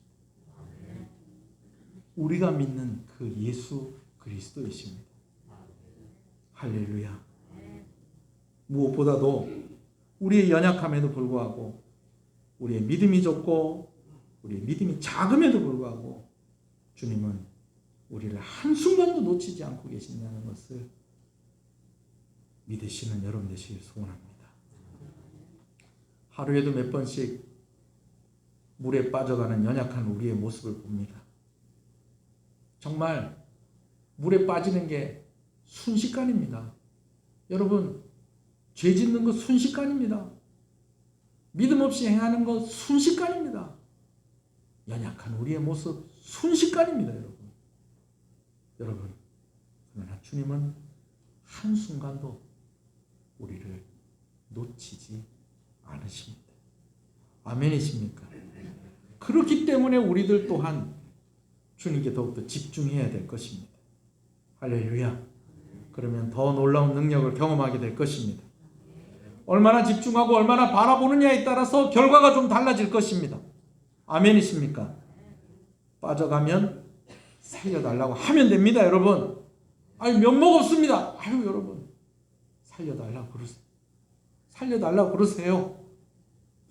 우리가 믿는 그 예수 그리스도이십니다. 할렐루야. 무엇보다도 우리의 연약함에도 불구하고 우리의 믿음이 좁고 우리의 믿음이 작음에도 불구하고 주님은 우리를 한순간도 놓치지 않고 계신다는 것을 믿으시는 여러분 되시길 소원합니다. 하루에도 몇 번씩 물에 빠져가는 연약한 우리의 모습을 봅니다. 정말 물에 빠지는 게 순식간입니다. 여러분, 죄 짓는 거 순식간입니다. 믿음 없이 행하는 거 순식간입니다. 연약한 우리의 모습 순식간입니다, 여러분. 여러분, 그러나 주님은 한순간도 우리를 놓치지 않으십니다. 아멘이십니까? 그렇기 때문에 우리들 또한 주님께 더욱더 집중해야 될 것입니다. 할렐루야. 그러면 더 놀라운 능력을 경험하게 될 것입니다. 얼마나 집중하고 얼마나 바라보느냐에 따라서 결과가 좀 달라질 것입니다. 아멘이십니까? 빠져가면 살려달라고 하면 됩니다, 여러분. 아니, 면목 없습니다. 아유, 여러분. 살려달라고 그러세요. 살려달라고 그러세요.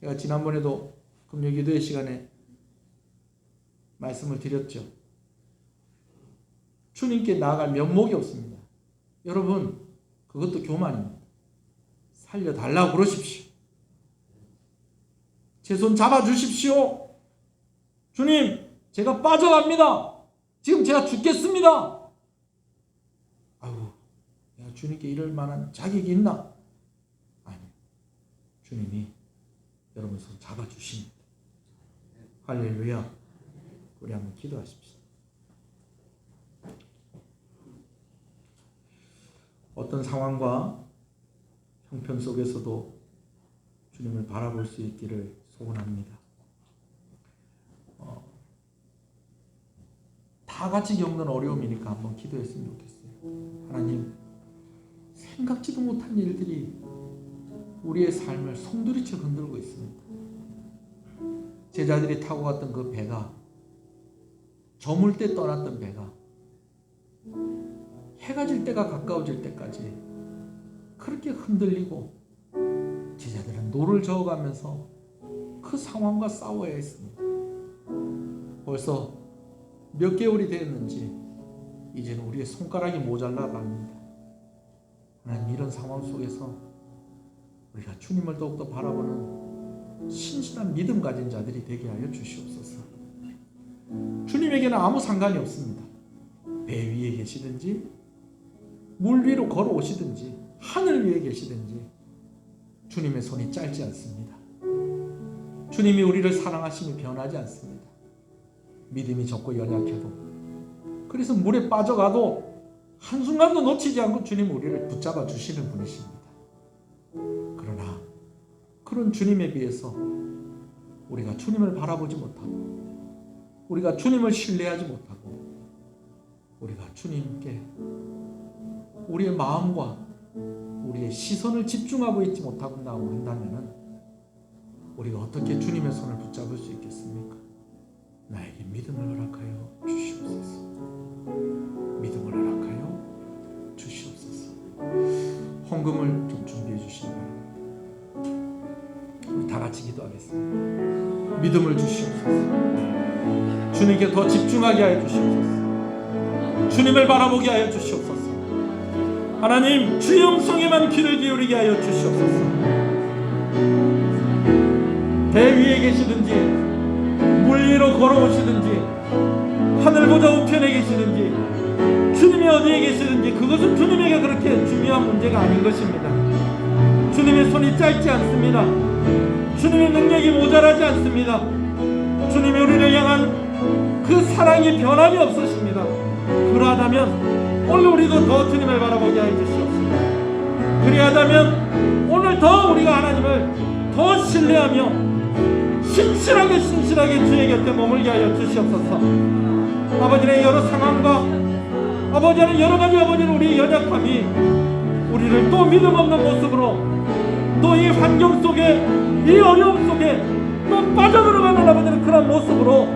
제가 지난번에도 금요 기도회 시간에 말씀을 드렸죠. 주님께 나아갈 면목이 없습니다. 여러분, 그것도 교만입니다. 살려달라고 그러십시오. 제 손 잡아주십시오. 주님, 제가 빠져갑니다. 지금 제가 죽겠습니다. 아유, 내가 주님께 이럴 만한 자격이 있나? 아니요. 주님이 여러분 손 잡아주십니다. 할렐루야. 우리 한번 기도하십시오. 어떤 상황과 형편 속에서도 주님을 바라볼 수 있기를 소원합니다. 다 같이 겪는 어려움이니까 한번 기도했으면 좋겠어요. 하나님, 생각지도 못한 일들이 우리의 삶을 송두리째 흔들고 있습니다. 제자들이 타고 갔던 그 배가, 저물 때 떠났던 배가 해가 질 때가 가까워질 때까지 그렇게 흔들리고 제자들은 노를 저어가면서 그 상황과 싸워야 했습니다. 벌써 몇 개월이 되었는지 이제는 우리의 손가락이 모자라 갑니다. 하나님, 이런 상황 속에서 우리가 주님을 더욱더 바라보는 신실한 믿음 가진 자들이 되게 하여 주시옵소서. 주님에게는 아무 상관이 없습니다. 배 위에 계시든지 물 위로 걸어오시든지 하늘 위에 계시든지 주님의 손이 짧지 않습니다. 주님이 우리를 사랑하심이 변하지 않습니다. 믿음이 적고 연약해도, 그래서 물에 빠져가도 한순간도 놓치지 않고 주님 우리를 붙잡아 주시는 분이십니다. 그러나 그런 주님에 비해서 우리가 주님을 바라보지 못하고, 우리가 주님을 신뢰하지 못하고, 우리가 주님께 우리의 마음과 우리의 시선을 집중하고 있지 못하고 한다면 우리가 어떻게 주님의 손을 붙잡을 수 있겠습니까? 나에게 믿음을 허락하여 주시옵소서. 믿음을 허락하여 주시옵소서. 헌금을 좀 준비해 주시기 바랍니다. 우리 다 같이 기도하겠습니다. 믿음을 주시옵소서. 주님께 더 집중하게 하여 주시옵소서. 주님을 바라보게 하여 주시옵소서. 하나님, 주의 음성에만 귀를 기울이게 하여 주시옵소서. 배 위에 계시든지 물 위로 걸어오시든지 하늘보다 우편에 계시든지 주님이 어디에 계시든지 그것은 주님에게 그렇게 중요한 문제가 아닌 것입니다. 주님의 손이 짧지 않습니다. 주님의 능력이 모자라지 않습니다. 주님이 우리를 향한 그 사랑이 변함이 없으십니다. 그러하다면 오늘 우리도 더 주님을 바라보게 하여 주시옵소서. 그리하다면 오늘 더 우리가 하나님을 더 신뢰하며 신실하게 주의 곁에 머물게 하여 주시옵소서. 아버지의 여러 상황과 아버지의 여러 가지 아버지는 우리의 연약함이 우리를 또 믿음 없는 모습으로 또 이 환경 속에 이 어려움 속에 또 빠져들어가는 아버지는 그런 모습으로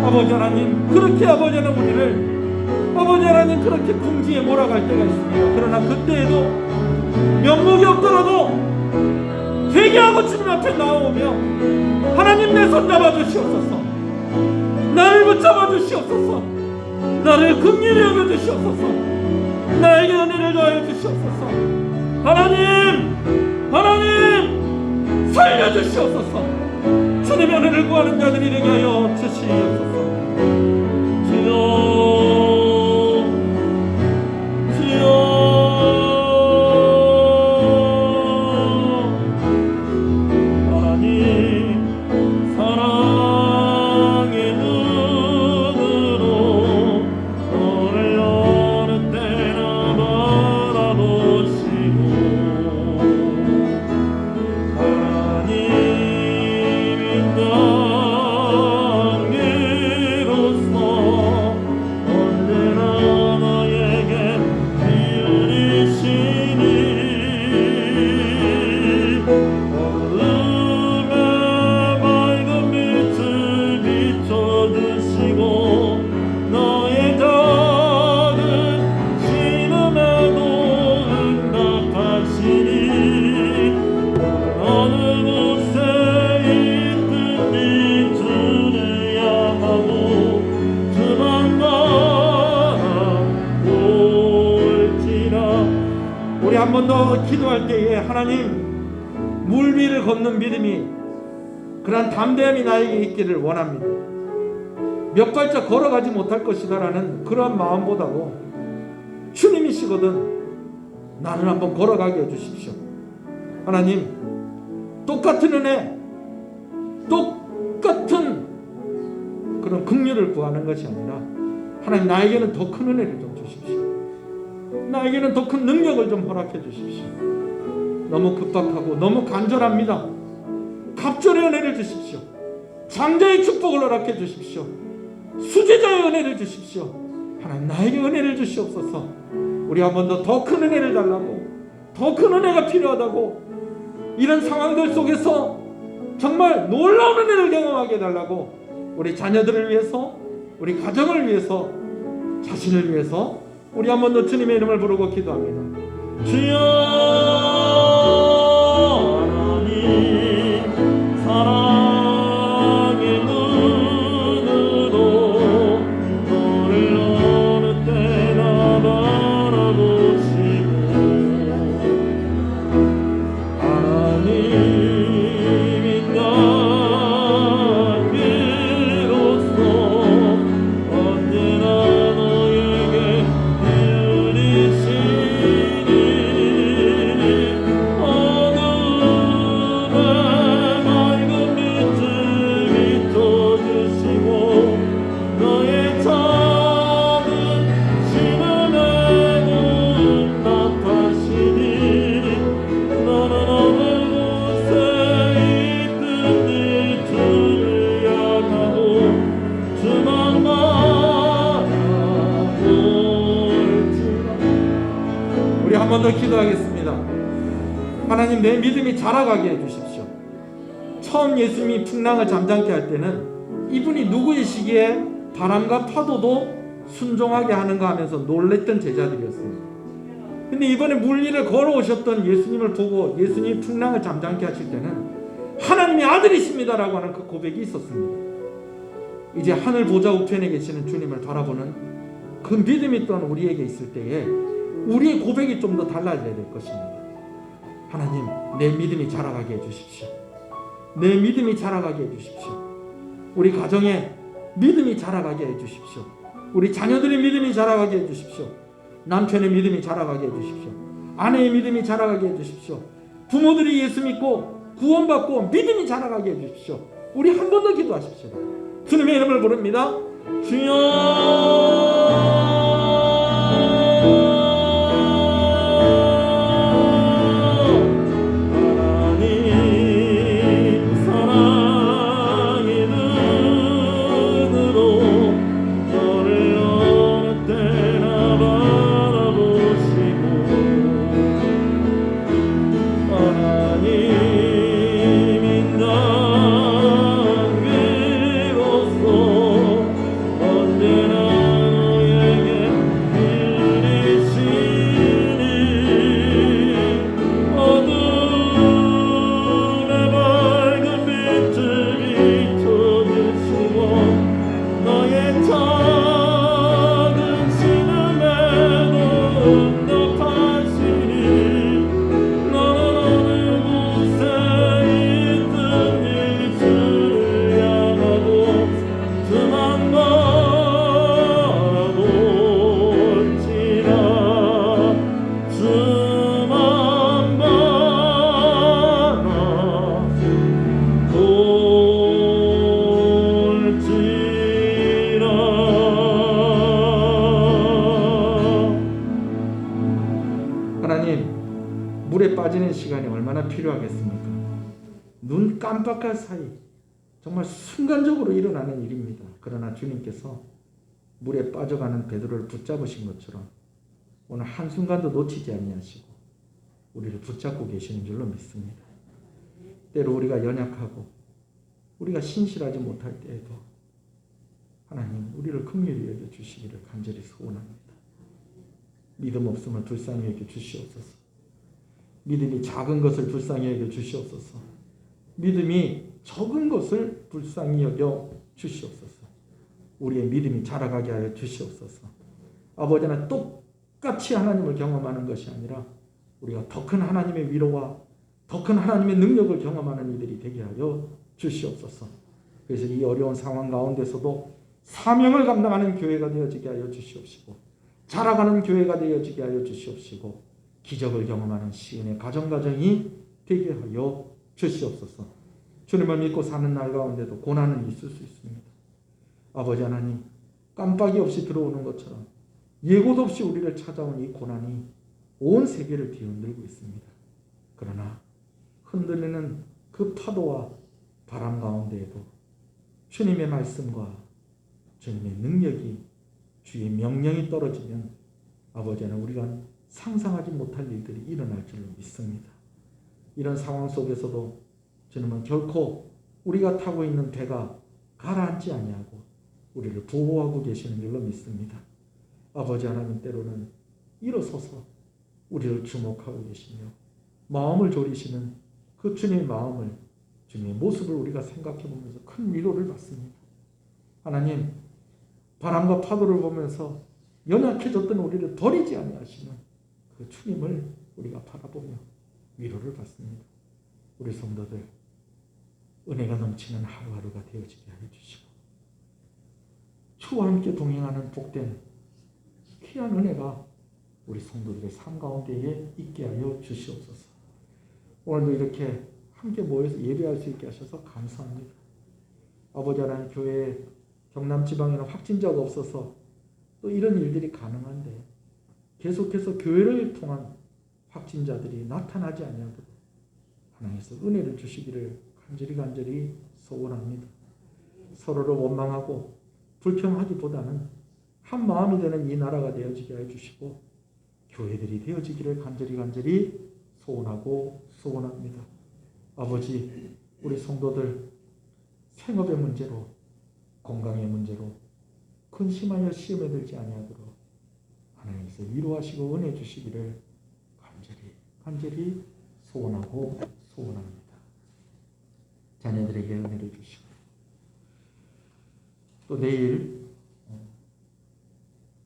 아버지 하나님 그렇게 아버지는 우리를 아버지 하나님 그렇게 궁지에 몰아갈 때가 있습니다. 그러나 그때에도 면목이 없더라도 회개하고 주님 앞에 나오며 하나님 내 손 잡아주시옵소서. 나를 붙잡아 주시옵소서. 나를 긍휼히 여겨 주시옵소서. 나에게 은혜를 더하여 주시옵소서. 하나님 살려주시옵소서. 주님의 은혜를 구하는 자들이 되게 하여 주시옵소서. 주여 하나님 기도할 때에 하나님 물 위를 걷는 믿음이 그러한 담대함이 나에게 있기를 원합니다. 몇 발짝 걸어가지 못할 것이다라는 그러한 마음보다도 주님이시거든 나는 한번 걸어가게 해주십시오. 하나님 똑같은 은혜 똑같은 그런 긍휼을 구하는 것이 아니라 하나님 나에게는 더 큰 은혜를 좀 주십시오. 나에게는 더 큰 능력을 좀 허락해 주십시오. 너무 급박하고 너무 간절합니다. 갑절의 은혜를 주십시오. 장자의 축복을 허락해 주십시오. 수제자의 은혜를 주십시오. 하나님 나에게 은혜를 주시옵소서. 우리 한 번 더 큰 은혜를 달라고 더 큰 은혜가 필요하다고 이런 상황들 속에서 정말 놀라운 은혜를 경험하게 해달라고 우리 자녀들을 위해서 우리 가정을 위해서 자신을 위해서 우리 한 번 더 주님의 이름을 부르고 기도합니다. 주여 하나님 사랑의 눈으로 너를 어느 때나 바라보시고 하나님이 나기로서 언제나 너에게 들리시니 어둠에 맑은 빛을 비춰주시고 너의 작은 신음에 응답하시니 너는 어느 곳에 있든지 주를 향하고 주만 바라볼지라. 우리 한 번 더 기도하겠습니다. 하나님 내 믿음이 자라가게 해주십시오. 처음 예수님이 풍랑을 잠잠케 할 때는 이분이 누구이시기에 바람과 파도도 순종하게 하는가 하면서 놀랬던 제자들이었습니다. 근데 이번에 물 위를 걸어오셨던 예수님을 보고 예수님이 풍랑을 잠잠케 하실 때는 하나님의 아들이십니다라고 하는 그 고백이 있었습니다. 이제 하늘 보좌 우편에 계시는 주님을 바라보는 그 믿음이 또한 우리에게 있을 때에 우리의 고백이 좀 더 달라져야 될 것입니다. 하나님 내 믿음이 자라가게 해주십시오. 내 믿음이 자라가게 해주십시오. 우리 가정에 믿음이 자라가게 해주십시오. 우리 자녀들의 믿음이 자라가게 해주십시오. 남편의 믿음이 자라가게 해주십시오. 아내의 믿음이 자라가게 해주십시오. 부모들이 예수 믿고 구원받고 믿음이 자라가게 해주십시오. 우리 한 번 더 기도하십시오. 주님의 이름을 부릅니다. 주여 물에 빠지는 시간이 얼마나 필요하겠습니까? 눈 깜빡할 사이 정말 순간적으로 일어나는 일입니다. 그러나 주님께서 물에 빠져가는 베드로를 붙잡으신 것처럼 오늘 한순간도 놓치지 아니하시고 우리를 붙잡고 계시는 줄로 믿습니다. 때로 우리가 연약하고 우리가 신실하지 못할 때에도 하나님 우리를 긍휼히 여겨 주시기를 간절히 소원합니다. 믿음 없음을 불쌍히 여겨 주시옵소서. 믿음이 작은 것을 불쌍히 여겨 주시옵소서. 믿음이 적은 것을 불쌍히 여겨 주시옵소서. 우리의 믿음이 자라가게 하여 주시옵소서. 아버지 하나님 똑같이 하나님을 경험하는 것이 아니라 우리가 더 큰 하나님의 위로와 더 큰 하나님의 능력을 경험하는 이들이 되게 하여 주시옵소서. 그래서 이 어려운 상황 가운데서도 사명을 감당하는 교회가 되어지게 하여 주시옵시고, 자라가는 교회가 되어지게 하여 주시옵시고, 기적을 경험하는 시은의 가정가정이 되게 하여 주시옵소서. 주님을 믿고 사는 날 가운데도 고난은 있을 수 있습니다. 아버지 하나님, 깜빡이 없이 들어오는 것처럼 예고도 없이 우리를 찾아온 이 고난이 온 세계를 뒤흔들고 있습니다. 그러나 흔들리는 그 파도와 바람 가운데에도 주님의 말씀과 주님의 능력이, 주의 명령이 떨어지면 아버지 하나님, 우리가 상상하지 못할 일들이 일어날 줄로 믿습니다. 이런 상황 속에서도 주님은 결코 우리가 타고 있는 배가 가라앉지 아니하고 우리를 보호하고 계시는 줄로 믿습니다. 아버지 하나님, 때로는 일어서서 우리를 주목하고 계시며 마음을 졸이시는 그 주님의 마음을, 주님의 모습을 우리가 생각해 보면서 큰 위로를 받습니다. 하나님, 바람과 파도를 보면서 연약해졌던 우리를 버리지 아니하시는 그 주님을 우리가 바라보며 위로를 받습니다. 우리 성도들 은혜가 넘치는 하루하루가 되어지게 하여 주시고, 주와 함께 동행하는 복된 귀한 은혜가 우리 성도들의 삶 가운데에 있게 하여 주시옵소서. 오늘도 이렇게 함께 모여서 예배할 수 있게 하셔서 감사합니다. 아버지 하나님, 교회에 경남 지방에는 확진자가 없어서 또 이런 일들이 가능한데 계속해서 교회를 통한 확진자들이 나타나지 아니하도록 하나님께서 은혜를 주시기를 간절히 소원합니다. 서로를 원망하고 불평하기보다는 한 마음이 되는 이 나라가 되어지게 해주시고 교회들이 되어지기를 간절히 소원하고 소원합니다. 아버지, 우리 성도들 생업의 문제로, 건강의 문제로 근심하여 시험에 들지 아니하도록 하나님께서 위로하시고 은혜 주시기를 간절히 소원하고 소원합니다. 자녀들에게 은혜를 주시고, 또 내일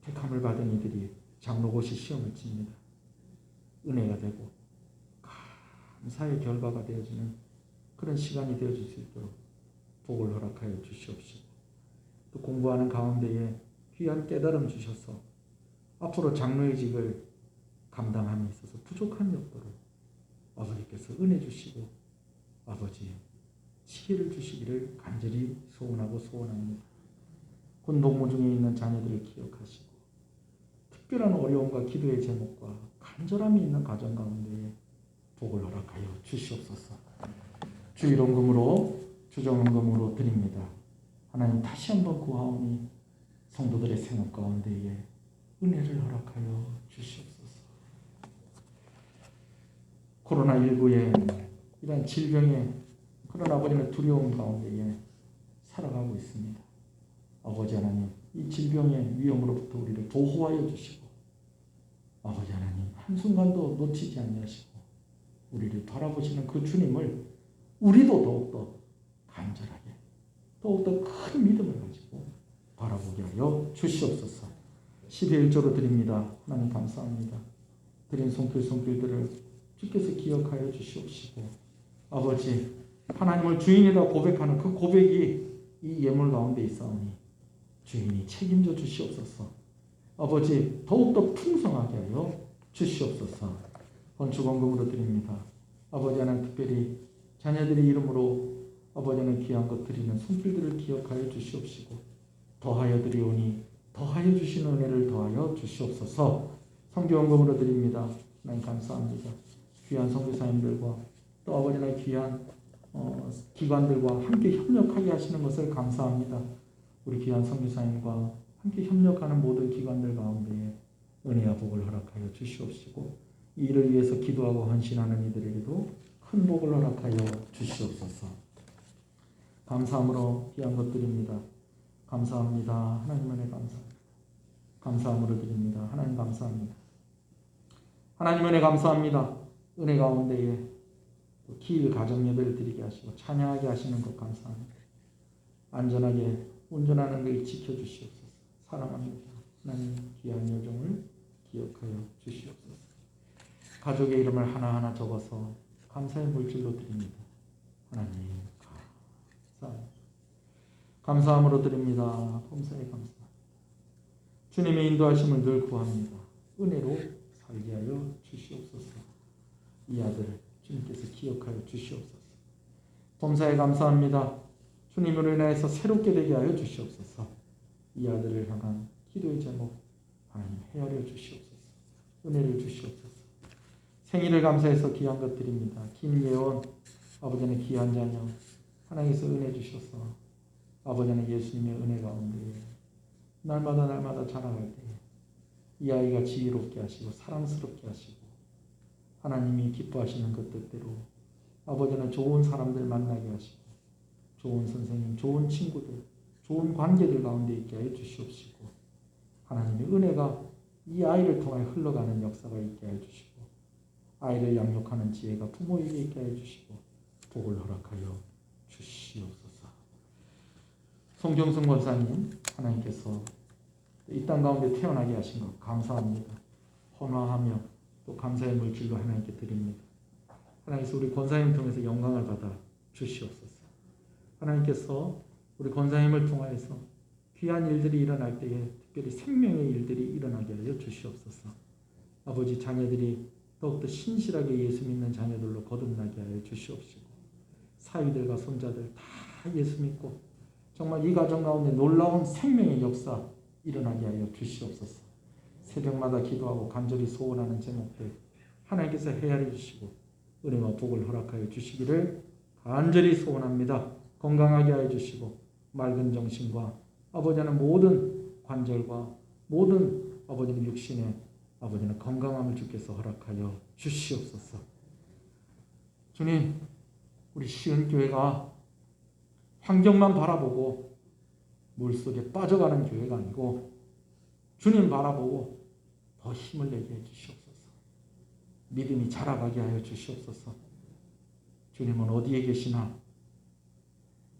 택함을 받은 이들이 장로고시 시험을 칩니다. 은혜가 되고 감사의 결과가 되어지는 그런 시간이 되어질 수 있도록 복을 허락하여 주시옵시고, 또 공부하는 가운데에 귀한 깨달음 주셔서 앞으로 장로의 직을 감당함에 있어서 부족함이 없도록 아버지께서 은혜 주시고 아버지 지혜를 주시기를 간절히 소원하고 소원합니다. 군복무 중에 있는 자녀들을 기억하시고 특별한 어려움과 기도의 제목과 간절함이 있는 가정 가운데에 복을 허락하여 주시옵소서. 주 이름금으로 주정금으로 드립니다. 하나님, 다시 한번 구하오니 성도들의 생업 가운데에 은혜를 허락하여 주시옵소서. 코로나19의 이런 질병의 그런 아버지는 두려움 가운데에 살아가고 있습니다. 아버지 하나님, 이 질병의 위험으로부터 우리를 보호하여 주시고 아버지 하나님, 한순간도 놓치지 아니하시고 우리를 바라보시는 그 주님을 우리도 더욱더 간절하게, 더욱더 큰 믿음을 가지고 바라보게 하여 주시옵소서. 10의 1조로 드립니다. 하나님 감사합니다. 드린 손길들을 주께서 기억하여 주시옵시고 아버지, 하나님을 주인이라 고백하는 그 고백이 이 예물 가운데 있사오니 주인이 책임져 주시옵소서. 아버지, 더욱더 풍성하게 하여 주시옵소서. 건축원금으로 드립니다. 아버지 하나님, 특별히 자녀들의 이름으로 아버지 하나님 귀한 것 드리는 손길들을 기억하여 주시옵시고 더하여 드리오니 더하여 주시는 은혜를 더하여 주시옵소서. 선교원금으로 드립니다. 하나님 감사합니다. 귀한 선교사님들과 또 아버지 하나님 귀한 기관들과 함께 협력하게 하시는 것을 감사합니다. 우리 귀한 선교사님과 함께 협력하는 모든 기관들 가운데에 은혜와 복을 허락하여 주시옵시고 이 일을 위해서 기도하고 헌신하는 이들에게도 큰 복을 허락하여 주시옵소서. 감사함으로 귀한 것 드립니다. 감사합니다. 하나님 은혜 감사합니다. 감사함으로 드립니다. 하나님 감사합니다. 하나님 은혜 감사합니다. 은혜 가운데에 기일 가정 예배를 드리게 하시고 찬양하게 하시는 것 감사합니다. 안전하게 운전하는 걸 지켜주시옵소서. 사랑합니다. 하나님 귀한 여정을 기억하여 주시옵소서. 가족의 이름을 하나하나 적어서 감사의 물질로 드립니다. 하나님 감사함으로 드립니다. 범사에 감사. 주님의 인도하심을 늘 구합니다. 은혜로 살게 하여 주시옵소서. 이 아들 주님께서 기억하여 주시옵소서. 범사에 감사합니다. 주님으로 인하여서 새롭게 되게 하여 주시옵소서. 이 아들을 향한 기도의 제목 하나님 헤아려 주시옵소서. 은혜를 주시옵소서. 생일을 감사해서 귀한 것 드립니다. 김예원 아버지는 귀한 자녀 하나님께서 은혜 주셔서 아버지는 예수님의 은혜 가운데 날마다 자라갈 때 이 아이가 지혜롭게 하시고 사랑스럽게 하시고 하나님이 기뻐하시는 것 뜻대로 아버지는 좋은 사람들 만나게 하시고 좋은 선생님, 좋은 친구들, 좋은 관계들 가운데 있게 하여 주시옵시고 하나님의 은혜가 이 아이를 통하여 흘러가는 역사가 있게 하여 주시고 아이를 양육하는 지혜가 부모에게 있게 하여 주시고 복을 허락하여 주시옵소서. 송경순 권사님 하나님께서 이 땅 가운데 태어나게 하신 것 감사합니다. 헌화하며 또 감사의 물질로 하나님께 드립니다. 하나님께서 우리 권사님 통해서 영광을 받아 주시옵소서. 하나님께서 우리 권사님을 통하여서 귀한 일들이 일어날 때에 특별히 생명의 일들이 일어나게 하여 주시옵소서. 아버지 자녀들이 더욱더 신실하게 예수 믿는 자녀들로 거듭나게 하여 주시옵시고 사위들과 손자들 다 예수 믿고 정말 이 가정 가운데 놀라운 생명의 역사 일어나게 하여 주시옵소서. 새벽마다 기도하고 간절히 소원하는 제목들 하나님께서 헤아려 주시고 은혜와 복을 허락하여 주시기를 간절히 소원합니다. 건강하게 하여 주시고 맑은 정신과 아버지는 모든 관절과 모든 아버지는 육신에 아버지는 건강함을 주께서 허락하여 주시옵소서. 주님, 우리 시은교회가 환경만 바라보고 물속에 빠져가는 교회가 아니고 주님 바라보고 더 힘을 내게 해주시옵소서. 믿음이 자라가게 하여 주시옵소서. 주님은 어디에 계시나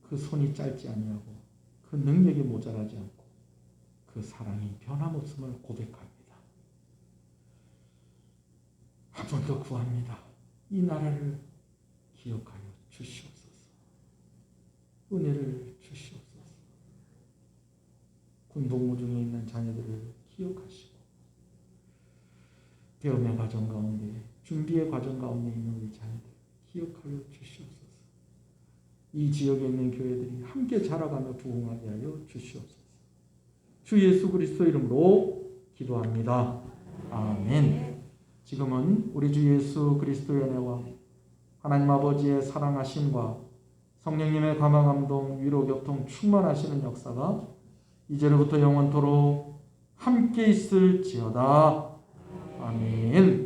그 손이 짧지 아니하고 그 능력이 모자라지 않고 그 사랑이 변함없음을 고백합니다. 한 번 더 구합니다. 이 나라를 기억하여 주시옵소서. 은혜를 주시옵소서. 군복무 중에 있는 자녀들을 기억하시고 배움의 과정 가운데 준비의 과정 가운데 있는 우리 자녀들 기억하여 주시옵소서. 이 지역에 있는 교회들이 함께 자라가며 부흥하게 하여 주시옵소서. 주 예수 그리스도 이름으로 기도합니다. 아멘. 지금은 우리 주 예수 그리스도의 은혜와 하나님 아버지의 사랑하심과 성령님의 감화 감동 위로 교통 충만하시는 역사가 이제로부터 영원토록 함께 있을지어다. 아멘.